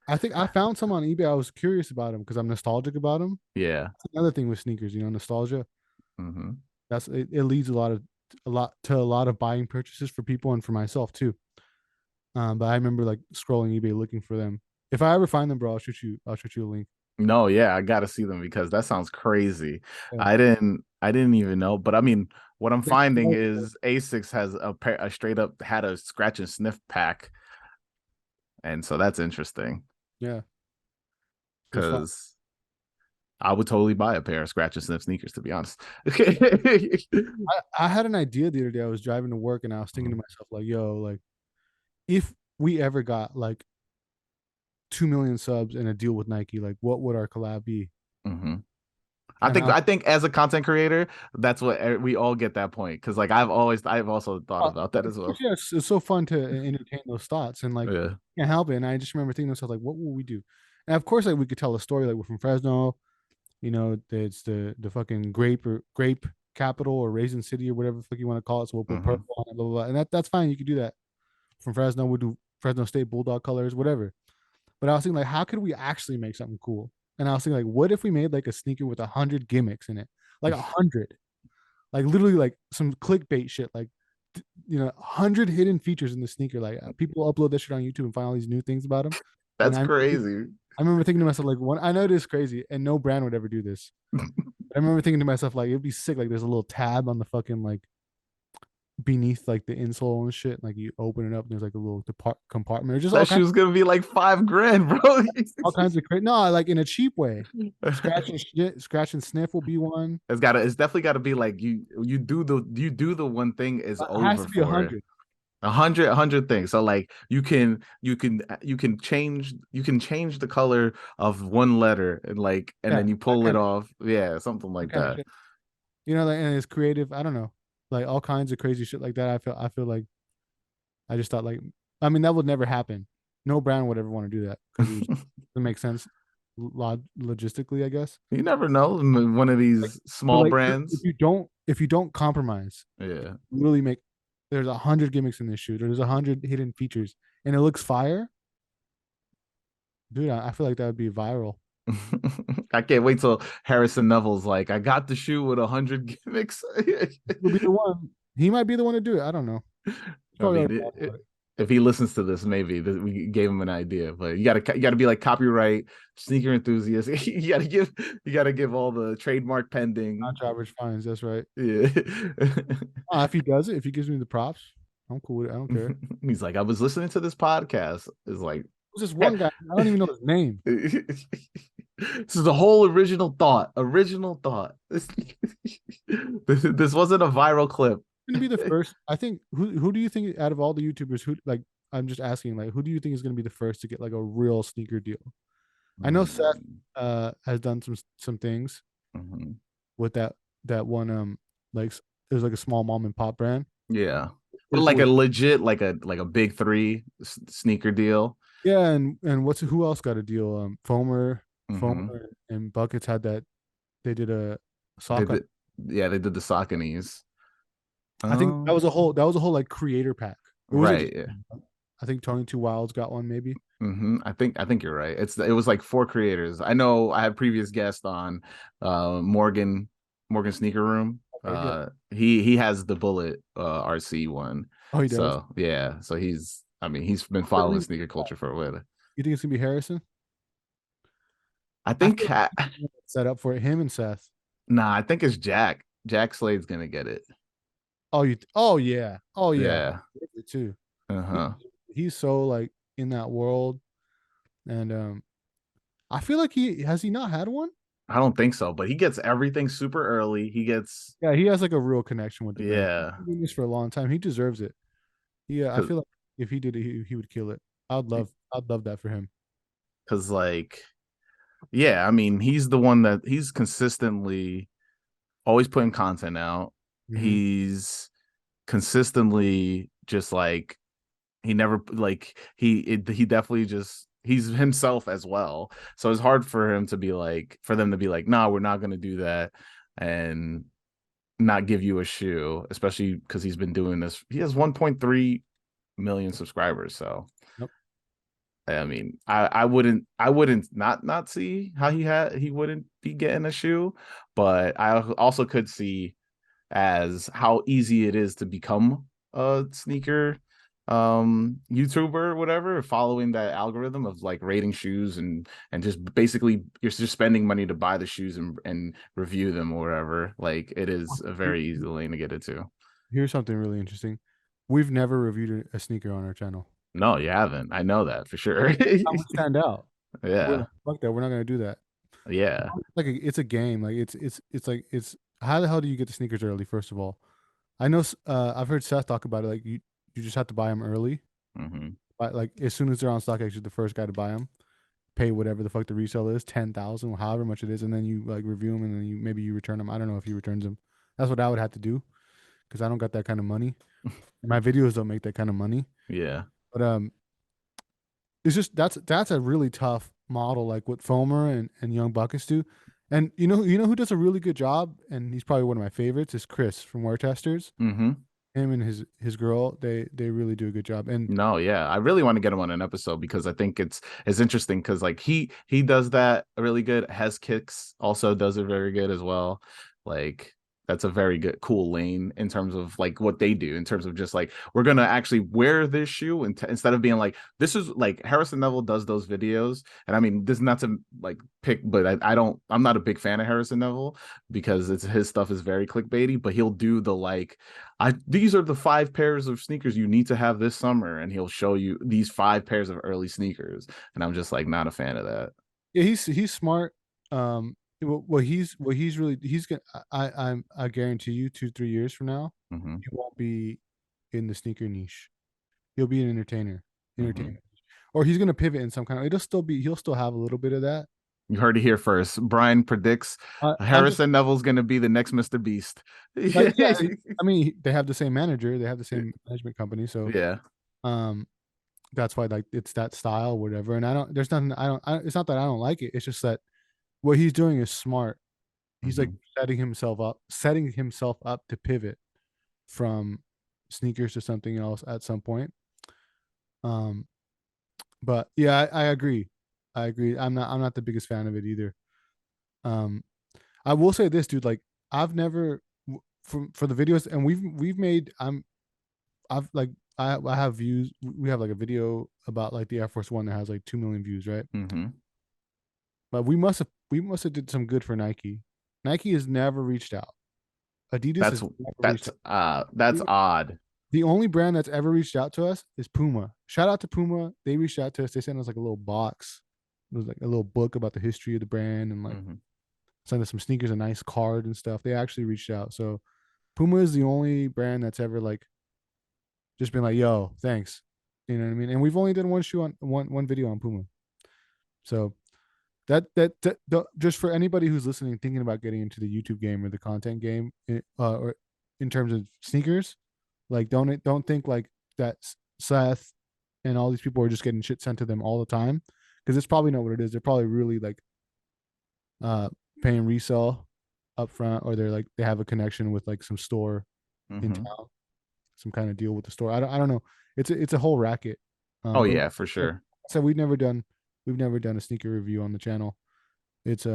I think I found some on eBay. I was curious about them because I'm nostalgic about them. yeah. That's another thing with sneakers, nostalgia. Hmm. It leads a lot of buying purchases for people and for myself too. But I remember like scrolling eBay looking for them. If I ever find them, bro, I'll shoot you a link. No, yeah, I gotta see them because that sounds crazy. Yeah. I didn't even know. But I mean, what I'm They- finding is Asics has a straight up had a scratch and sniff pack, and so that's interesting. Yeah. It's fun. because I would totally buy a pair of scratch and sniff sneakers, to be honest. I had an idea the other day. I was driving to work and I was thinking to myself, like, yo, like if we ever got like 2 million subs and a deal with Nike, like what would our collab be? Mm-hmm. And I think as a content creator, that's what we all get that point. Because like I've also thought about that of as course, well. yeah, it's so fun to entertain those thoughts and like Yeah. can't help it. And I just remember thinking to myself, like, what will we do? And of course, like we could tell a story, like we're from Fresno, you know, it's the fucking grape capital or raisin city or whatever the fuck you want to call it. So we'll put Mm-hmm. purple on it, blah, blah, blah. And that's fine. You could do that from Fresno. We'll do Fresno State Bulldog colors, whatever. But I was thinking, like, how could we actually make something cool? And I was thinking, like, what if we made like a sneaker with 100 gimmicks in it, like 100, like literally like some clickbait shit, like you know, 100 hidden features in the sneaker. Like people upload that shit on YouTube and find all these new things about them. And That's crazy. I remember thinking to myself, like, one, I know this is crazy, and no brand would ever do this. But I remember thinking to myself, like, it'd be sick. Like, there's a little tab on the fucking like beneath like the insole and shit. Like you open it up, and there's like a little compartment, or just That shoe's gonna be like 5 grand, bro. all kinds of crazy. No, like in a cheap way. Scratch and sniff will be one. It's definitely gotta be like you do the one thing is It has over to be a for it. hundred. A hundred things. So like you can change the color of one letter and like and Yeah, then you that pull it kind of off. Yeah, something that like kind of that. shit. You know, like, and it's creative. I don't know, like all kinds of crazy shit like that. I feel like I just thought like, I mean, that would never happen. No brand would ever want to do that because it doesn't make sense logistically, I guess. You never know. One of Like, these but small like, if brands. you don't compromise, Yeah. really make there's 100 gimmicks in this shoe. There's 100 hidden features, and it looks fire, dude. I feel like that would be viral. I can't wait till Harrison Neville's like, I got the shoe with 100 gimmicks. He'll be the one. He might be the one to do it. I don't know. He's I probably mean, already thought about it. if he listens to this, maybe we gave him an idea. But you gotta be like copyright sneaker enthusiast. You gotta give all the trademark pending. Nacho average fines. That's right. Yeah. If he does it, if he gives me the props, I'm cool with it. I don't care. He's like, I was listening to this podcast. It's like, There's this one guy. I don't even know his name. this is the whole original thought. Original thought. This wasn't a viral clip. Going to be the first. I think. Who do you think out of all the YouTubers who like? I'm just asking. Like, who do you think is going to be the first to get like a real sneaker deal? I know Seth has done some things Mhm. with that one like it was like a small mom and pop brand. Yeah, but Pretty like a cool. legit, like a big three sneaker deal. Yeah, and who else got a deal? Hmm. Foamer and Buckets had that. They did a They sock. did, yeah, they did the Sauconys. I think Um, that was a whole like creator pack. It wasn't right. just. Yeah. I think Tony Two Wilds got one maybe. I think you're right. It was like four creators. I know I had previous guest on Morgan Sneaker Room. Okay, yeah. He has the Bullet RC one. Oh, he does. So yeah, so he's been Who do following you sneaker culture for a while. think it's gonna be Harrison? I I think feel like set up for it, him and Seth. nah, I think it's Jack. Jack Slade's gonna get it. Oh yeah. Oh yeah. Yeah. It too. He, Uh-huh. he's so like in that world. And I feel like he not had one? I don't think so, but he gets everything super early. He gets Yeah, he has like a real connection with the brand. He's yeah, been doing this for a long time. He deserves it. Yeah, I cause feel like if he did it, he would kill it. I'd love that for him. cause like yeah, I mean he's the one that he's consistently always putting content out. Hmm. He's consistently just like he never like he definitely just he's himself as well. So it's hard for him to be like for them to be like, no, we're not gonna do that and not give you a shoe, especially because he's been doing this. He has 1.3 million subscribers. So Yep. I mean, I wouldn't not see how he wouldn't be getting a shoe, but I also could see as how easy it is to become a sneaker YouTuber or whatever, following that algorithm of like rating shoes and just basically you're just spending money to buy the shoes and review them or whatever. Like it is a very easy lane to get into. Here's something really interesting. We've never reviewed a sneaker on our channel. No, you haven't. I know that for sure. How would stand out? We're Yeah. like, fuck that. We're not gonna do that. Yeah. Like it's a game. Like it's like it's how the hell do you get the sneakers early? First of all, I know I've heard Seth talk about it. Like you just have to buy them early. Hmm. But like as soon as they're on stock, actually the first guy to buy them, pay whatever the fuck the resale is, 10,000, however much it is, and then you like review them and then you maybe you return them. I don't know if he returns them. That's what I would have to do because I don't got that kind of money. My videos don't make that kind of money. Yeah. But it's just that's a really tough model, like what Fomer and Young Buckets do. And you know who does a really good job, and he's probably one of my favorites is Chris from Wear Testers. Hmm. Him and his girl, they really do a good job. And No, yeah. I really want to get him on an episode because I think it's interesting because like he does that really good. Has Kicks also does it very good as well. Like that's a very good cool lane in terms of like what they do in terms of just like we're gonna actually wear this shoe and instead of being like this is like Harrison Neville does those videos and I mean this is not to like pick but I'm not a big fan of Harrison Neville because it's his stuff is very clickbaity but he'll do the like I these are the 5 pairs of sneakers you need to have this summer, and he'll show you these 5 pairs of early sneakers, and I'm just like not a fan of that. yeah, he's smart. What he's really he's gonna I guarantee you 2 3 years from now Hmm. he won't be in the sneaker niche. He'll be an Hmm. entertainer, or he's gonna pivot in some kind of. He'll still have a little bit of that. You heard it here first. Brian predicts I'm just Harrison Neville's going to be the next Mr. Beast. like Yeah, yeah. I mean, they have the same manager, they have the same management company, so yeah. um, that's why like it's that style, whatever. And I don't. There's nothing. I don't. It's not that I don't like it. It's just that what he's doing is smart. He's like Hmm. setting himself up to pivot from sneakers to something else at some point. Um, but yeah, I agree. I agree. I'm not the biggest fan of it either. Um, I will say this, dude. Like I've never for the videos, and we've made. I've like I have views. We have like a video about like the Air Force One that has like 2 million views, right? Hmm. But we must have did some good for Nike. Nike has never reached out. Adidas That's has never reached that's out. that's The odd. the only brand that's ever reached out to us is Puma. Shout out to Puma. They reached out to us. They sent us like a little box. It was like a little book about the history of the brand and like Hmm. sent us some sneakers, a nice card and stuff. They actually reached out. So Puma is the only brand that's ever like just been like, yo, thanks. You know what I mean? And we've only done one shoe on one video on Puma. So just for anybody who's listening, thinking about getting into the YouTube game or the content game, or in terms of sneakers, like don't think like that Seth and all these people are just getting shit sent to them all the time, because it's probably not what it is. They're probably really like uh paying resale up front, or they have a connection with like some store in Hmm. town, some kind of deal with the store. I don't know. It's a whole racket. Oh But yeah, for sure. so we've never done a sneaker review on the channel. It's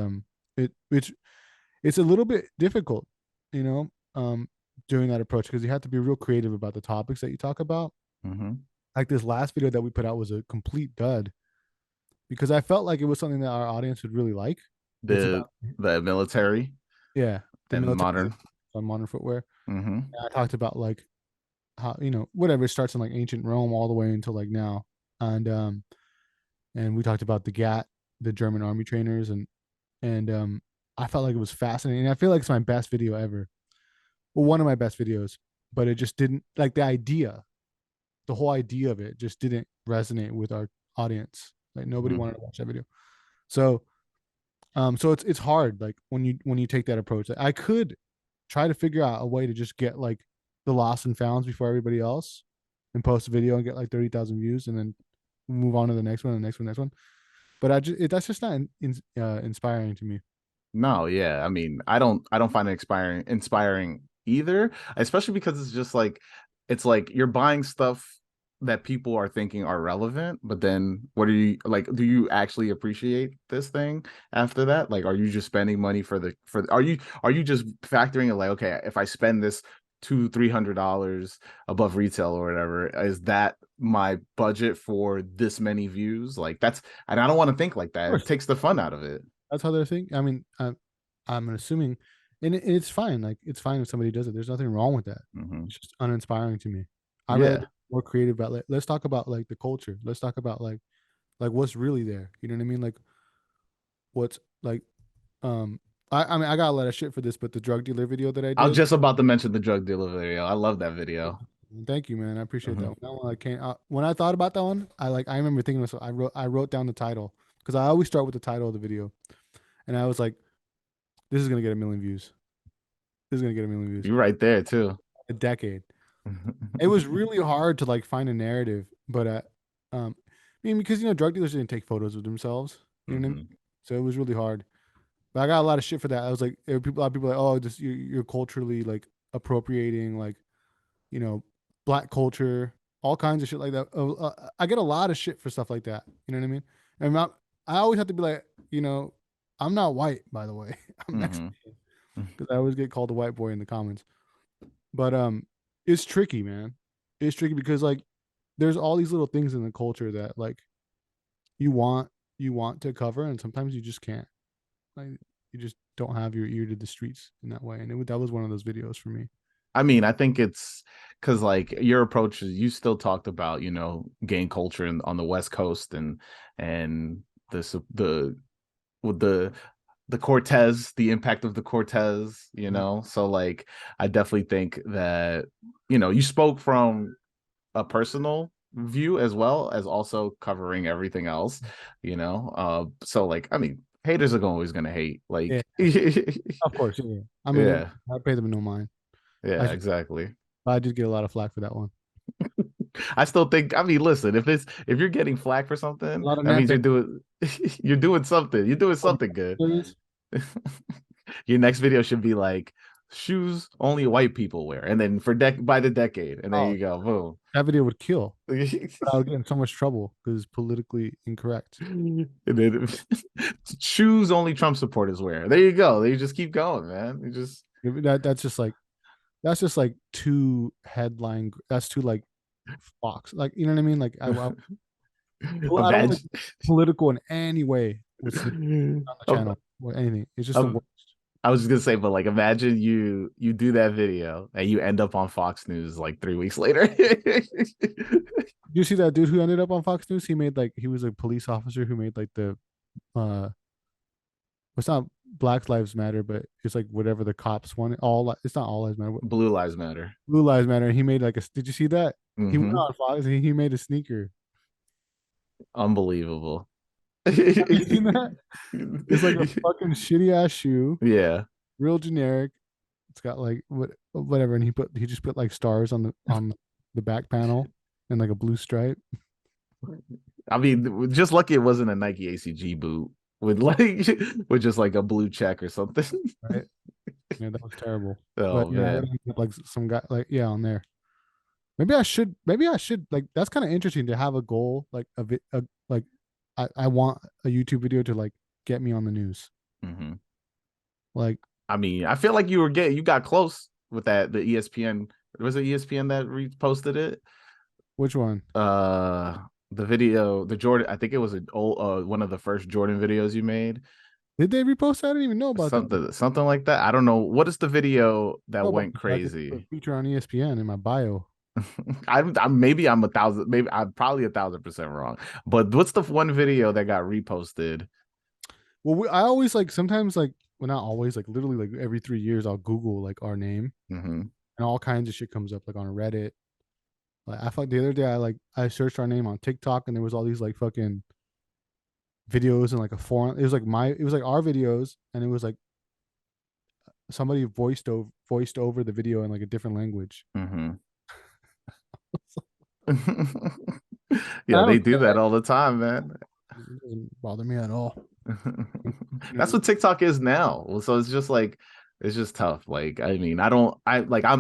it it's a little bit difficult, you know, doing that approach, because you have to be real creative about the topics that you talk about. Hmm. Like this last video that we put out was a complete dud because I felt like it was something that our audience would really like. It's The about the military yeah, the and military modern. on modern footwear. Hmm. And I talked about like how whatever, it starts in like ancient Rome all the way until like now, and we talked about the GAT, the German army trainers, and I felt like it was fascinating. I feel like it's my best video ever. Well, one of my best videos, but it just didn't like the whole idea of it just didn't resonate with our audience. Like nobody Hmm. wanted to watch that video. So so it's hard like when you take that approach. Like, I could try to figure out a way to just get like the lost and founds before everybody else and post a video and get like 30,000 views and then move on to the next one, the next one, next one. But that's just not inspiring to me. No, yeah. I mean, I don't find it inspiring either, especially because it's like you're buying stuff that people are thinking are relevant, but then what are you like, do you actually appreciate this thing after that? Like, are you just spending money are you just factoring it like, okay, if I spend this $200-300 above retail or whatever, is that my budget for this many views? Like that's and I don't want to think like Of that. It course, takes the fun out of it. that's how they're thinking. I mean, I'm assuming, and it's fine. Like it's fine if somebody does it. There's nothing wrong with that. Hmm. It's just uninspiring to me. I rather Yeah. be more creative about. Let's talk about like the culture. Let's talk about like like what's really there. You know what I mean? Like what's like um I mean I got a lot of shit for this, but the drug dealer video that I I was did. just about to mention the drug dealer video. I love that video. Thank you, man. I appreciate Hmm. that. That one I can't. When I thought about that one, I remember thinking to myself. I wrote down the title because I always start with the title of the video, and I was like, "This is gonna get a million views. This is gonna get a million views." You're right there too. A decade. It was really hard to like find a narrative, but I mean, because drug dealers didn't take photos of themselves. You know what I mean? Hmm. So it was really hard. But I got a lot of shit for that. I was like, a lot of people like, "Oh, this you're culturally like appropriating like you know, black culture, all kinds of shit like that. I get a lot of shit for stuff like that. You know what I mean? And I always have to be like, I'm not white, by the way. I'm Hmm. Mexican because I always get called a white boy in the comments. But it's tricky, man. It's tricky because like there's all these little things in the culture that like you want you want to cover, and sometimes you just can't. Like you just don't have your ear to the streets in that way. And that was one of those videos for me. I mean, I think it's because like your approach is you still talked about, gang culture on the West Coast and the with the Cortez, the impact of the Cortez, Yeah. So like I definitely think that, you spoke from a personal view as well as also covering everything else, so like I mean haters are always gonna hate Yeah, like of course. Yeah. I mean, yeah, I pay them no mind. I yeah, just, exactly. I did get a lot of flack for that one. I still think, I mean, listen, if you're getting flack for A something, lot of that means nothing. you're doing something good. Your next video should be like shoes only white people wear, and then by the decade, and there Oh, you go, that video would kill. boom. But I would get in so much trouble because it's politically incorrect. And then shoes only Trump supporters wear. There you go. You just keep going, man. You just That's just like too headline. That's too like Fox. Like you know what I mean? Like I don't like imagine. political in any way with Snoop on the Um, channel or anything. It's just the um, worst. I was just gonna say, but like, imagine you do that video and you end up on Fox News like 3 weeks later. You see that dude who ended up on Fox News? He was a police officer who made like the uh it's not Black Lives Matter, but it's like whatever the cops want. It's not all lives matter. Blue Lives Matter. Blue Lives Matter. And he made like a. Did you see that? He went Hmm. on Fox. And he made a sneaker. Unbelievable. Have you seen that? It's like a fucking shitty ass shoe, Yeah. real generic. It's got like whatever, and he just put like stars on the back panel and like a blue stripe. I mean, just lucky it wasn't a Nike ACG boot with like with just like a blue check or something. Right? Yeah, that was terrible. But Oh yeah, man. like some guy like yeah on there. Maybe I should like that's kind of interesting to have a goal like like I want a YouTube video to like get me on the news. Hmm. Like I mean, I feel like you got close with that. The ESPN, was it ESPN that reposted it? which one? Uh, the video, the Jordan. I think it was one of the first Jordan videos you made. Did they repost that? I didn't even know about that. Something like that. I don't know. What is the video that Know about went it, so I could put crazy? feature on ESPN in my bio. Maybe I'm a thousand, maybe I'm probably 1,000% wrong. But what's the one video that got reposted? Well, I always like sometimes like well not always like literally like every 3 years I'll Google like our name Hmm. and all kinds of shit comes up like on Reddit. Like I thought the other day I searched our name on TikTok and there was all these like fucking videos and like a forum. It was like our videos and it was like somebody voiced over the video in like a different language. Hmm. And Yeah, I they don't do that all the time, man. it doesn't bother me at all. That's what TikTok is now. So it's just like it's just tough. Like I mean, I'm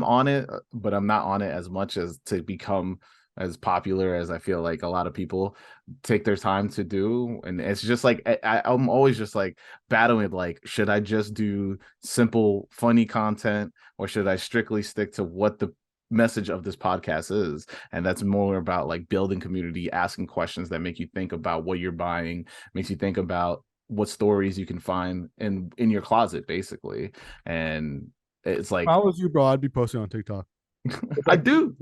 on it, but I'm not on it as much as to become as popular as I feel like a lot of people take their time to do. And it's just like I'm always just like battling with like, should I just do simple, funny content or should I strictly stick to what the message of this podcast is? And that's more about like building community, asking questions that make you think about what you're buying, makes you think about what stories you can find in your closet basically. And it's If like I was you, bro, I'd be posting on TikTok. It's I like do.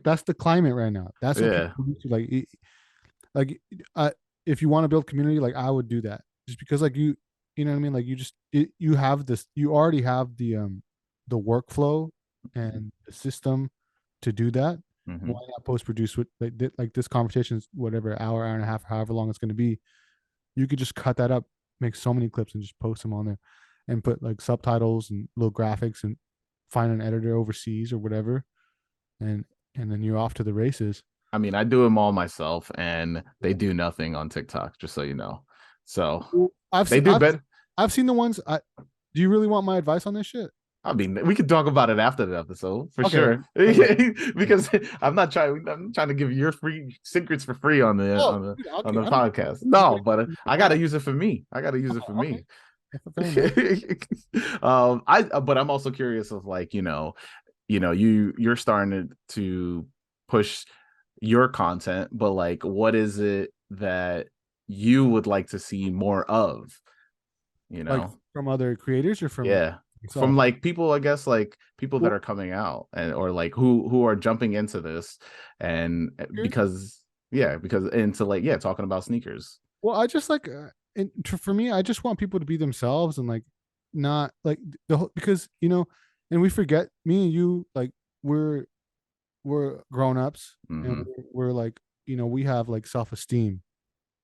that's the climate right now. That's what Yeah. people do. Like if you want to build community, like I would do that, just because like you know what I mean. Like you have this, you already have the workflow and the system to do that. Mm-hmm. Why not post produce with like this conversation's whatever hour and a half, however long it's going to be. You could just cut that up, make so many clips, and just post them on there, and put like subtitles and little graphics, and find an editor overseas or whatever, and then you're off to the races. I mean, I do them all myself, and they do nothing on TikTok, just so you know. So Well, they do better. I've seen the ones. Do you really want my advice on this shit? I mean, we could talk about it after the episode for Okay. sure. Okay. Because I'm trying to give you your free secrets for free on Oh, dude, the I don't. podcast. No, but I gotta use it for me. I gotta use it for Oh, okay. me. Fair enough. I but I'm also curious of like, you're starting to push your content, but like what is it that you would like to see more of, you Like know? from other creators or from Yeah. From myself. like people, I guess like people that Well, are coming out and or like who are jumping into this and here's- because because into like talking about sneakers. well, I just like for me, I just want people to be themselves and like not like the whole, because and we forget, me and you, like we're we're grown ups, and Mm-hmm. we're like, we have like self esteem,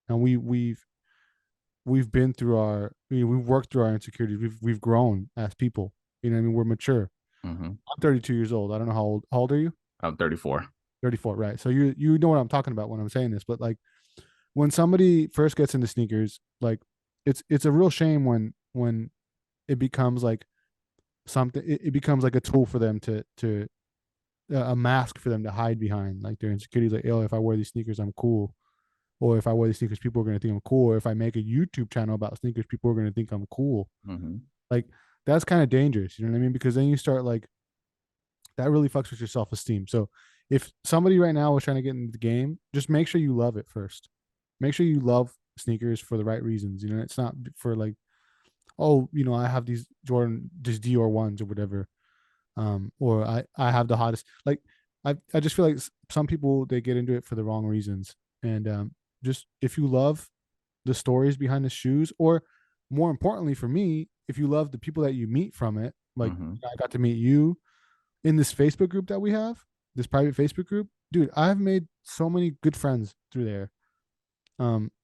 and we've been through we've worked through our insecurities. We've grown as people. You know what I mean? We're mature. Mm-hmm. I'm 32 years old. I don't know how old are you? I'm 34. 34, right? So you know what I'm talking about when I'm saying this. But like when somebody first gets into sneakers, like it's a real shame when it becomes like something. It becomes like a tool for them to a mask for them to hide behind, like their insecurities. Like, oh, if I wear these sneakers, I'm cool. Or if I wear these sneakers, people are going to think I'm cool. Or if I make a YouTube channel about sneakers, people are going to think I'm cool. Mm-hmm. Like that's kind of dangerous. You know what I mean? Because then you start like that really fucks with your self esteem. So if somebody right now was trying to get into the game, just make sure you love it first. Make sure you love sneakers for the right reasons. It's not for like, oh, I have these these Dior ones or whatever. Or I have the hottest. Like I just feel like some people, they get into it for the wrong reasons. And just if you love the stories behind the shoes, or more importantly for me, if you love the people that you meet from it, like Mm-hmm. I got to meet you in this Facebook group that we have, this private Facebook group, dude. I've made so many good friends through there.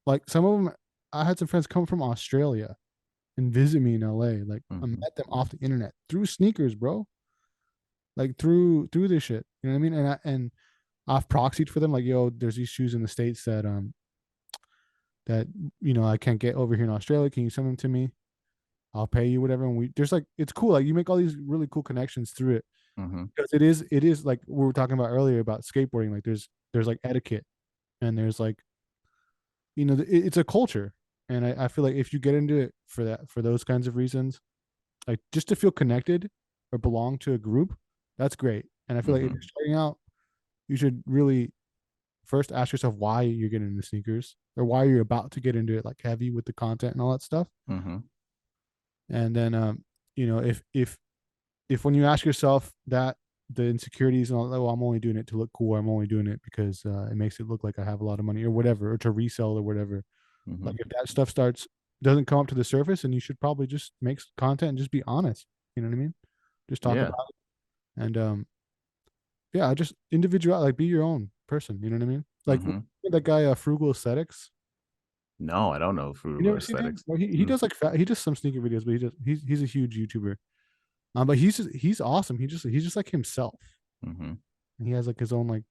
Like some of them, I had some friends come from Australia and visit me in LA. Like I Mm-hmm. met them off the internet through sneakers, bro. Like through this shit. You know what I mean? And I've proxied for them. Like, yo, there's these shoes in the States that I can't get over here in Australia. Can you send them to me? I'll pay you whatever. And there's like, it's cool. Like you make all these really cool connections through it, Mm-hmm. because it is like we were talking about earlier about skateboarding. Like there's like etiquette, and there's like, it's a culture. And I feel like if you get into it for those kinds of reasons, like just to feel connected or belong to a group, that's great. And I feel like if Mm-hmm. you're starting out, you should really first ask yourself why you're getting into sneakers, or why you're about to get into it, like heavy with the content and all that stuff. Mm-hmm. And then if when you ask yourself that, the insecurities and all, oh, I'm only doing it to look cool, or I'm only doing it because it makes it look like I have a lot of money or whatever, or to resell or whatever. Mm-hmm. Like if that stuff doesn't come up to the surface, and you should probably just make content and just be honest. You know what I mean? Just talk Yeah. about it. And yeah, just individual, like be your own person. You know what I mean? Like Mm-hmm. that guy, Frugal Aesthetics. No, I don't know You frugal never seen him? aesthetics. Well, he Mm-hmm. does like he does some sneaker videos, but he's a huge YouTuber. But he's awesome. He's just like himself. Mm-hmm. He has like his own like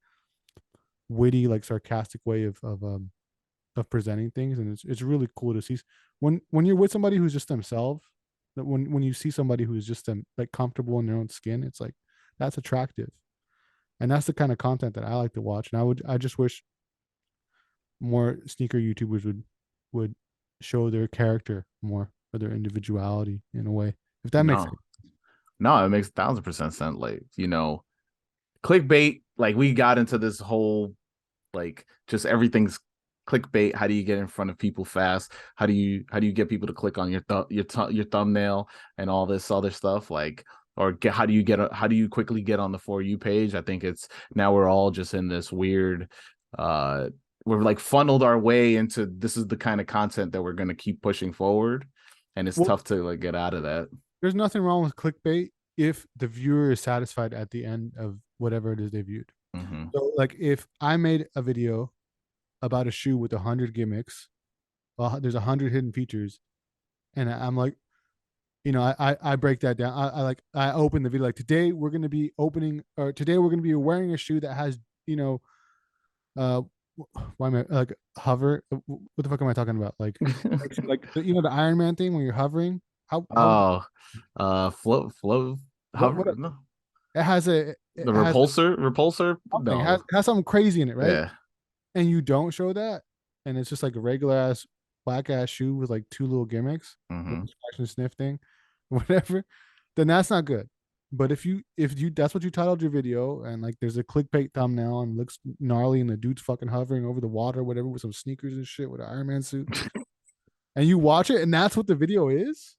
witty, like sarcastic way of presenting things, and it's really cool to see when you're with somebody who's just themselves. That when you see somebody who's just them, like comfortable in their own skin, it's like that's attractive, and that's the kind of content that I like to watch. And I just wish more sneaker YouTubers would show their character more, or their individuality in a way, if that makes sense. No, no, it makes 1,000% sense. Like, clickbait, like we got into this whole like just everything's clickbait. How do you get in front of people fast? How do you get people to click on your thumbnail and all this other stuff? Like, or how do you quickly get on the For You page? I think it's now we're all just in this weird we're like funneled our way into this is the kind of content that we're going to keep pushing forward, and it's Well, tough to like get out of that. there's nothing wrong with clickbait if the viewer is satisfied at the end of whatever it is they viewed. Mm-hmm. So, like, if I made a video about a shoe with 100 gimmicks, well, there's 100 hidden features, and I'm like, I break that down. I open the video like today we're gonna be opening, or today we're gonna be wearing a shoe that has, uh why am I like hover? What the fuck am I talking about? Like the Iron Man thing when you're hovering. How Oh, flow, what hover, no, it has it the has repulsor, something, it no, has something crazy in it, right? yeah, And you don't show that, and it's just like a regular ass black ass shoe with like two little gimmicks with mm-hmm. the scratch and sniff thing, whatever, then that's not good. But if you that's what you titled your video, and like there's a clickbait thumbnail and looks gnarly, and the dude's fucking hovering over the water, whatever, with some sneakers and shit with an Iron Man suit, and you watch it, and that's what the video is.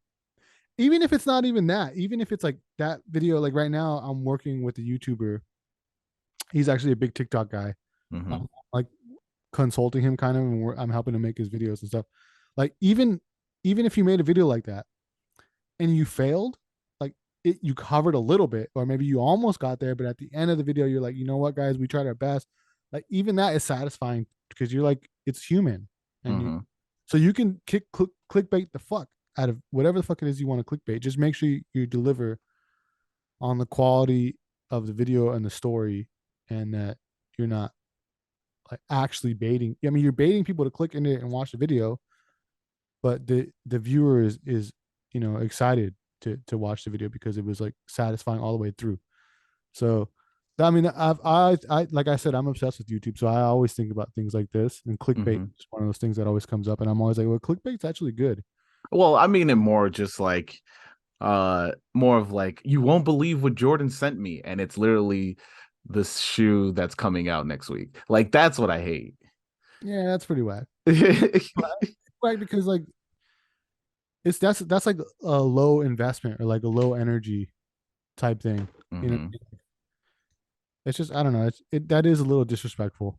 Even if it's not even that, even if it's like that video, like right now, I'm working with a YouTuber. He's actually a big TikTok guy. Mm-hmm. I'm like consulting him kind of, and I'm helping him make his videos and stuff. Like even if you made a video like that and you failed, like you covered a little bit, or maybe you almost got there, but at the end of the video, you're like, you know what, guys, we tried our best. Like even that is satisfying because you're like, it's human, and Mm-hmm. so you can clickbait the fuck out of whatever the fuck it is you want to clickbait. Just make sure you deliver on the quality of the video and the story, and that you're not like actually baiting. I mean, you're baiting people to click into it and watch the video, but the viewer is excited to watch the video because it was like satisfying all the way through. So, I mean, I like I said, I'm obsessed with YouTube, so I always think about things like this. And clickbait Mm-hmm. is one of those things that always comes up, and I'm always like, well, clickbait's actually good. Well, I mean it more just like more of like you won't believe what Jordan sent me, and it's literally this shoe that's coming out next week. Like that's what I hate. Yeah, that's pretty whack. Right, because like that's like a low investment or like a low energy type thing. You know, Mm-hmm. it's just I don't know. That is a little disrespectful.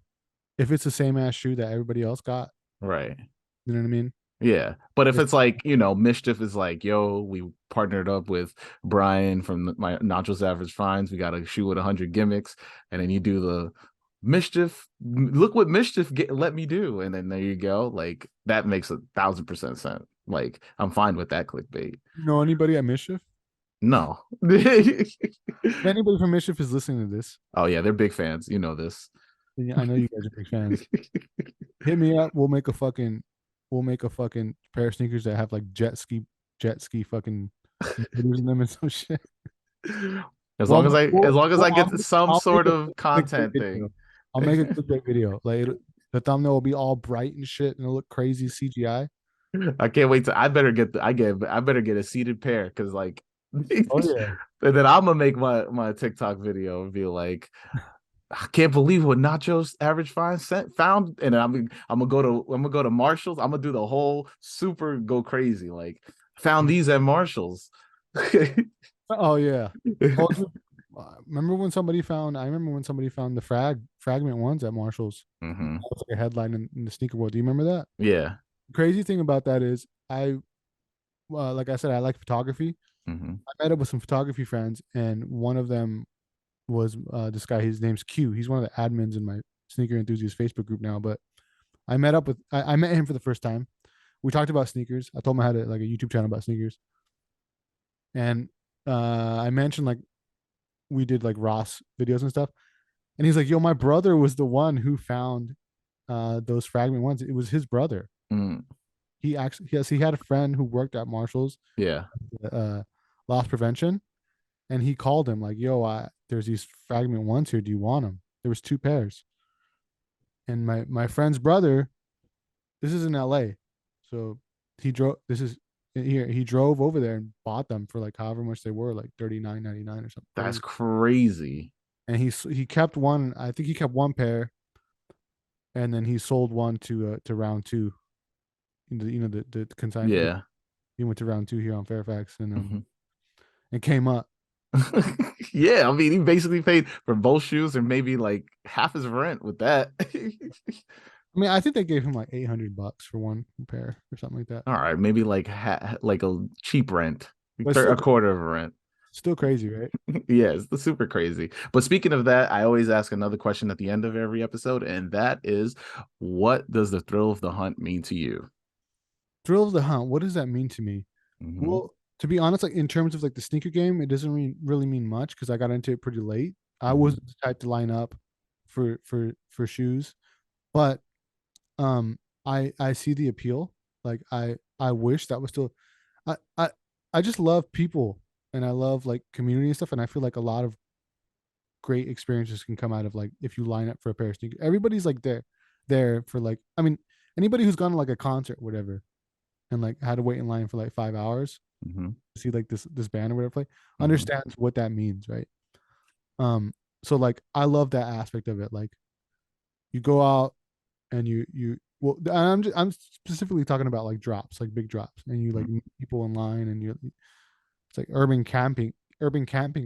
If it's the same ass shoe that everybody else got, Right. you know what I mean? Yeah. But if It's it's like, Mischief is like, yo, we partnered up with Bryan from my Nacho's Average Finds. We got a shoe with 100 gimmicks. And then you do the Mischief. Look what Mischief let me do. And then there you go. Like, that makes 1,000% sense. Like, I'm fine with that clickbait. anybody at Mischief? No. If anybody from Mischief is listening to this, Oh, yeah. They're big fans. You know this. then I know you guys are big fans. Hit me up. We'll make a fucking pair of sneakers that have like jet ski fucking motors in them and some shit. As Well, long as as long as I get some I'll make sort a of clickbait content thing. video. I'll make a clickbait video. Like the thumbnail will be all bright and shit, and it'll look crazy CGI. I can't wait to. I better get. I better get a seated pair because like, and Oh yeah. then I'm gonna make my TikTok video and be like, I can't believe what Nacho's average found, and then I'm gonna go to Marshalls. I'm gonna do the whole super go crazy. Like, found these at Marshalls. Oh yeah. Oh, remember when somebody found? I remember when somebody found the fragment ones at Marshalls. That Hmm. was like a headline in the sneaker world. Do you remember that? Yeah. The crazy thing about that is like I said, I like photography. Hmm. I met up with some photography friends, and one of them was this guy. His name's Q. He's one of the admins in my sneaker enthusiast Facebook group now. But I met him for the first time. We talked about sneakers. I told him I had like a YouTube channel about sneakers, and I mentioned like we did like Ross videos and stuff. And he's like, "Yo, my brother was the one who found those fragment ones. It was his brother. Mm. He had a friend who worked at Marshalls, Yeah. uh, loss prevention, and he called him like, "Yo, there's these fragment ones here. Do you want them?" There was two pairs, and my friend's brother. This is in L.A., so he drove. This is here. He drove over there and bought them for like however much they were, like $39.99 or something That's crazy. crazy. And he kept one. I think he kept one pair, and then he sold one to round two. The consignment. Yeah. He went to round two here on Fairfax, and Mhm. it came up. Yeah, I mean, he basically paid for both shoes and maybe like half his rent with that. I mean, I think they gave him like $800 for one pair or something like that. All right, maybe like like a cheap rent, But it's still a quarter of a rent. still crazy, right? Yeah, it's the super crazy. But speaking of that, I always ask another question at the end of every episode, and that is, what does the thrill of the hunt mean to you? Thrill of the hunt. What does that mean to me? Hmm. Well, to be honest, like in terms of like the sneaker game, it doesn't really mean much because I got into it pretty late. I Hmm. wasn't the type to line up for shoes, but um, I see the appeal. Like I wish that was still. I I I just love people and I love like community and stuff, and I feel like a lot of great experiences can come out of like if you line up for a pair of sneakers. Everybody's like there for like I mean anybody who's gone to like a concert, whatever, and like had to wait in line for like 5 hours Hmm. to see like this band or whatever play, Hmm. understands what that means, right? So like I love that aspect of it. Like you go out and you well I'm specifically talking about like drops, like big drops, and you like meet people in line and you it's like urban camping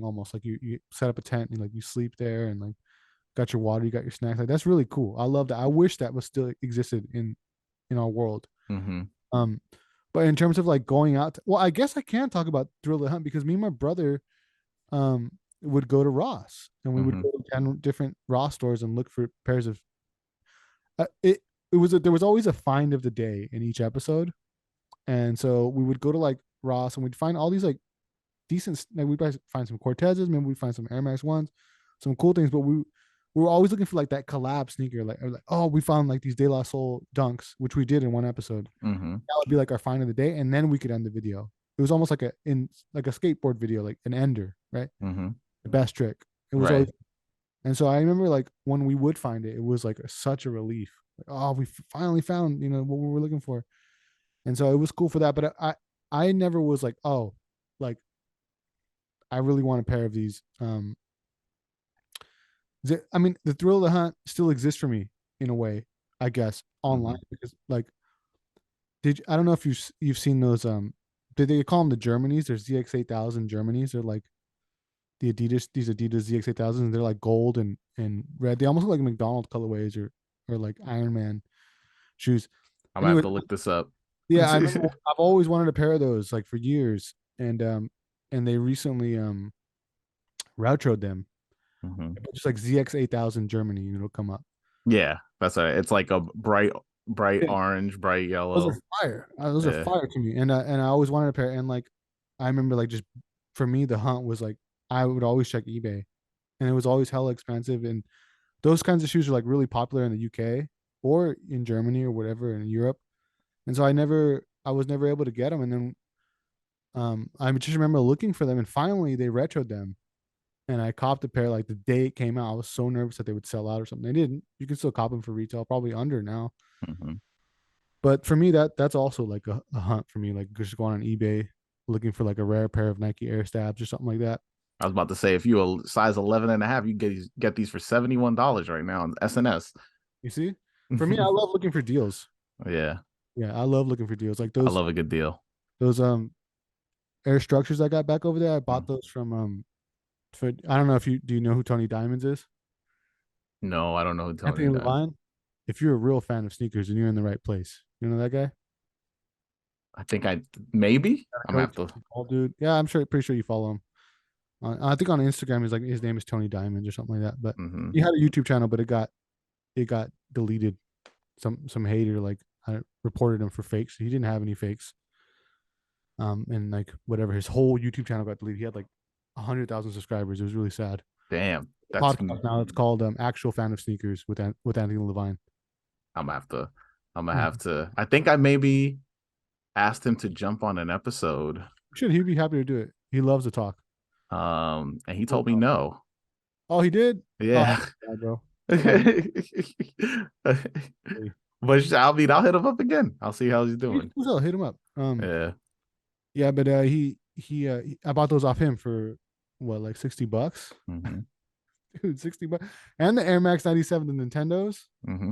almost like you set up a tent and like you sleep there and like got your water, you got your snacks. Like that's really cool. I love that. I wish that was still existed in our world. Hmm. Um, but in terms of like going out, well, I guess I can talk about Thrill the Hunt because me and my brother um would go to Ross and we would Hmm. go to 10 different Ross stores and look for pairs of it was there was always a find of the day in each episode. And so we would go to like Ross and we'd find all these like decent like we'd find some Cortezes, maybe we'd find some Air Max ones, some cool things, but we were always looking for like that collab sneaker, like oh we found like these De La Soul dunks, which we did in one episode. Hmm. That would be like our find of the day, and then we could end the video. It was almost like a skateboard video, like an ender, right? Hmm. The best trick. It was always, Right. and so I remember like when we would find it, it was like such a relief. Like, oh, we finally found what we were looking for, and so it was cool for that. But I never was like, oh, like I really want a pair of these. I mean, the thrill of the hunt still exists for me in a way, I guess, online Hmm. because like I don't know if you've seen those did they call them the Germanys? There's ZX8000 Germanys. They're like these Adidas ZX8000s. They're like gold and red. They almost look like McDonald's colorways or like Iron Man shoes. I'm gonna have Anyway, to look this up. yeah, I remember I've always wanted a pair of those like for years, and they recently route them. Hmm. Just like ZX8000 Germany, it'll come up. Yeah, that's right. It's like a bright Yeah, orange, bright those are yellow. fire. Those are Yeah. fire to me, and I always wanted a pair. And like, I remember like just for me, the hunt was like I would always check eBay, and it was always hella expensive. And those kinds of shoes are like really popular in the UK or in Germany or whatever in Europe. And so I was never able to get them. And then I just remember looking for them, and finally they retroed them, and I copped a pair like the day it came out. I was so nervous that they would sell out or something. They didn't. You can still cop them for retail, probably under now. Hmm. But for me, that's also like a hunt for me. Like just going on eBay, looking for like a rare pair of Nike Air Stabs or something like that. I was about to say, if you a size 11 and a half, you get these for $71 right now on SNS. You see, for me, I love looking for deals. Yeah, Yeah, I love looking for deals. Like I love a good deal. those Air Structures I got back over there. I Mm. bought those from for I don't know if you know who Tony Diamonds is? No, I don't know who Tony Anthony does. Levine. If you're a real fan of sneakers, and you're in the right place. You know that guy? I think I maybe Got a I'm gonna have coach, to. tall dude. Yeah, I'm sure, pretty sure you follow him. I think on Instagram is like his name is Tony Diamonds or something like that. But Hmm. he had a YouTube channel, but it got deleted. Some hater like I reported him for fakes. He didn't have any fakes. And like whatever, his whole YouTube channel got deleted. He had like 100,000 subscribers. It was really sad. Damn, The that's. podcast now it's called Actual Fan of Sneakers with Anthony Levine. I'm gonna have to. I'm gonna have Mhm. to. I think I maybe asked him to jump on an episode. Should he'd be happy to do it. He loves to talk. And he told me no. Oh, he did. Oh, Yeah. yeah, bro. Come on. but I mean, I'll hit him up again. I'll see how he's He's doing. cool as hell. Hit him up. Yeah. Yeah, but I bought those off him for what like $60, Hmm. dude, $60, and the Air Max 97, the Hmm.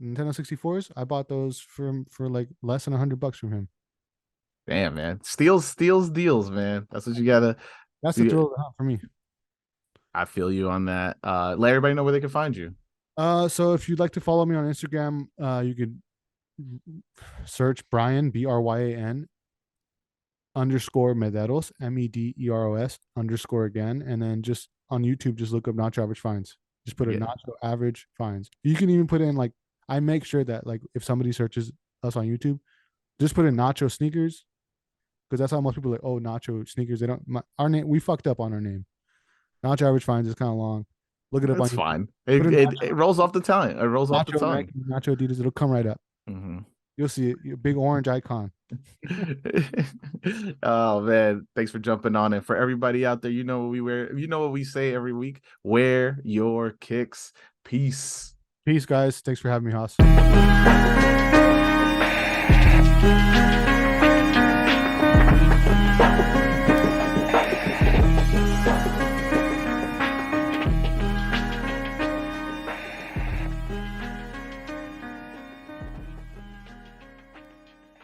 Nintendo 64s. I bought those for like less than $100 from him. Damn, man. Steals deals, man. That's what you gotta That's the see. thrill of the hunt for me. I feel you on that. Let everybody know where they can find you. So if you'd like to follow me on Instagram, you could search Bryan Bryan underscore Mederos Mederos underscore again, and then just on YouTube, just look up Nacho Average Finds. Just put a Yeah, Nacho Average Finds. You can even put in like I make sure that like if somebody searches us on YouTube, just put in Nacho Sneakers because that's how most people are like. Oh, Nacho Sneakers. They don't our name. We fucked up on our name. Nacho Average Finds is kind of long. Look it up on that's YouTube. fine. Put in It rolls off the tongue. It rolls off the Nacho tongue. Nike, Nacho Adidas. It'll come right up. Hmm. You'll see it. Big orange icon. Oh man, thanks for jumping on. And for everybody out there, you know what we wear, you know what we say every week. Wear your kicks. Peace. Peace, guys. Thanks for having me, Haas.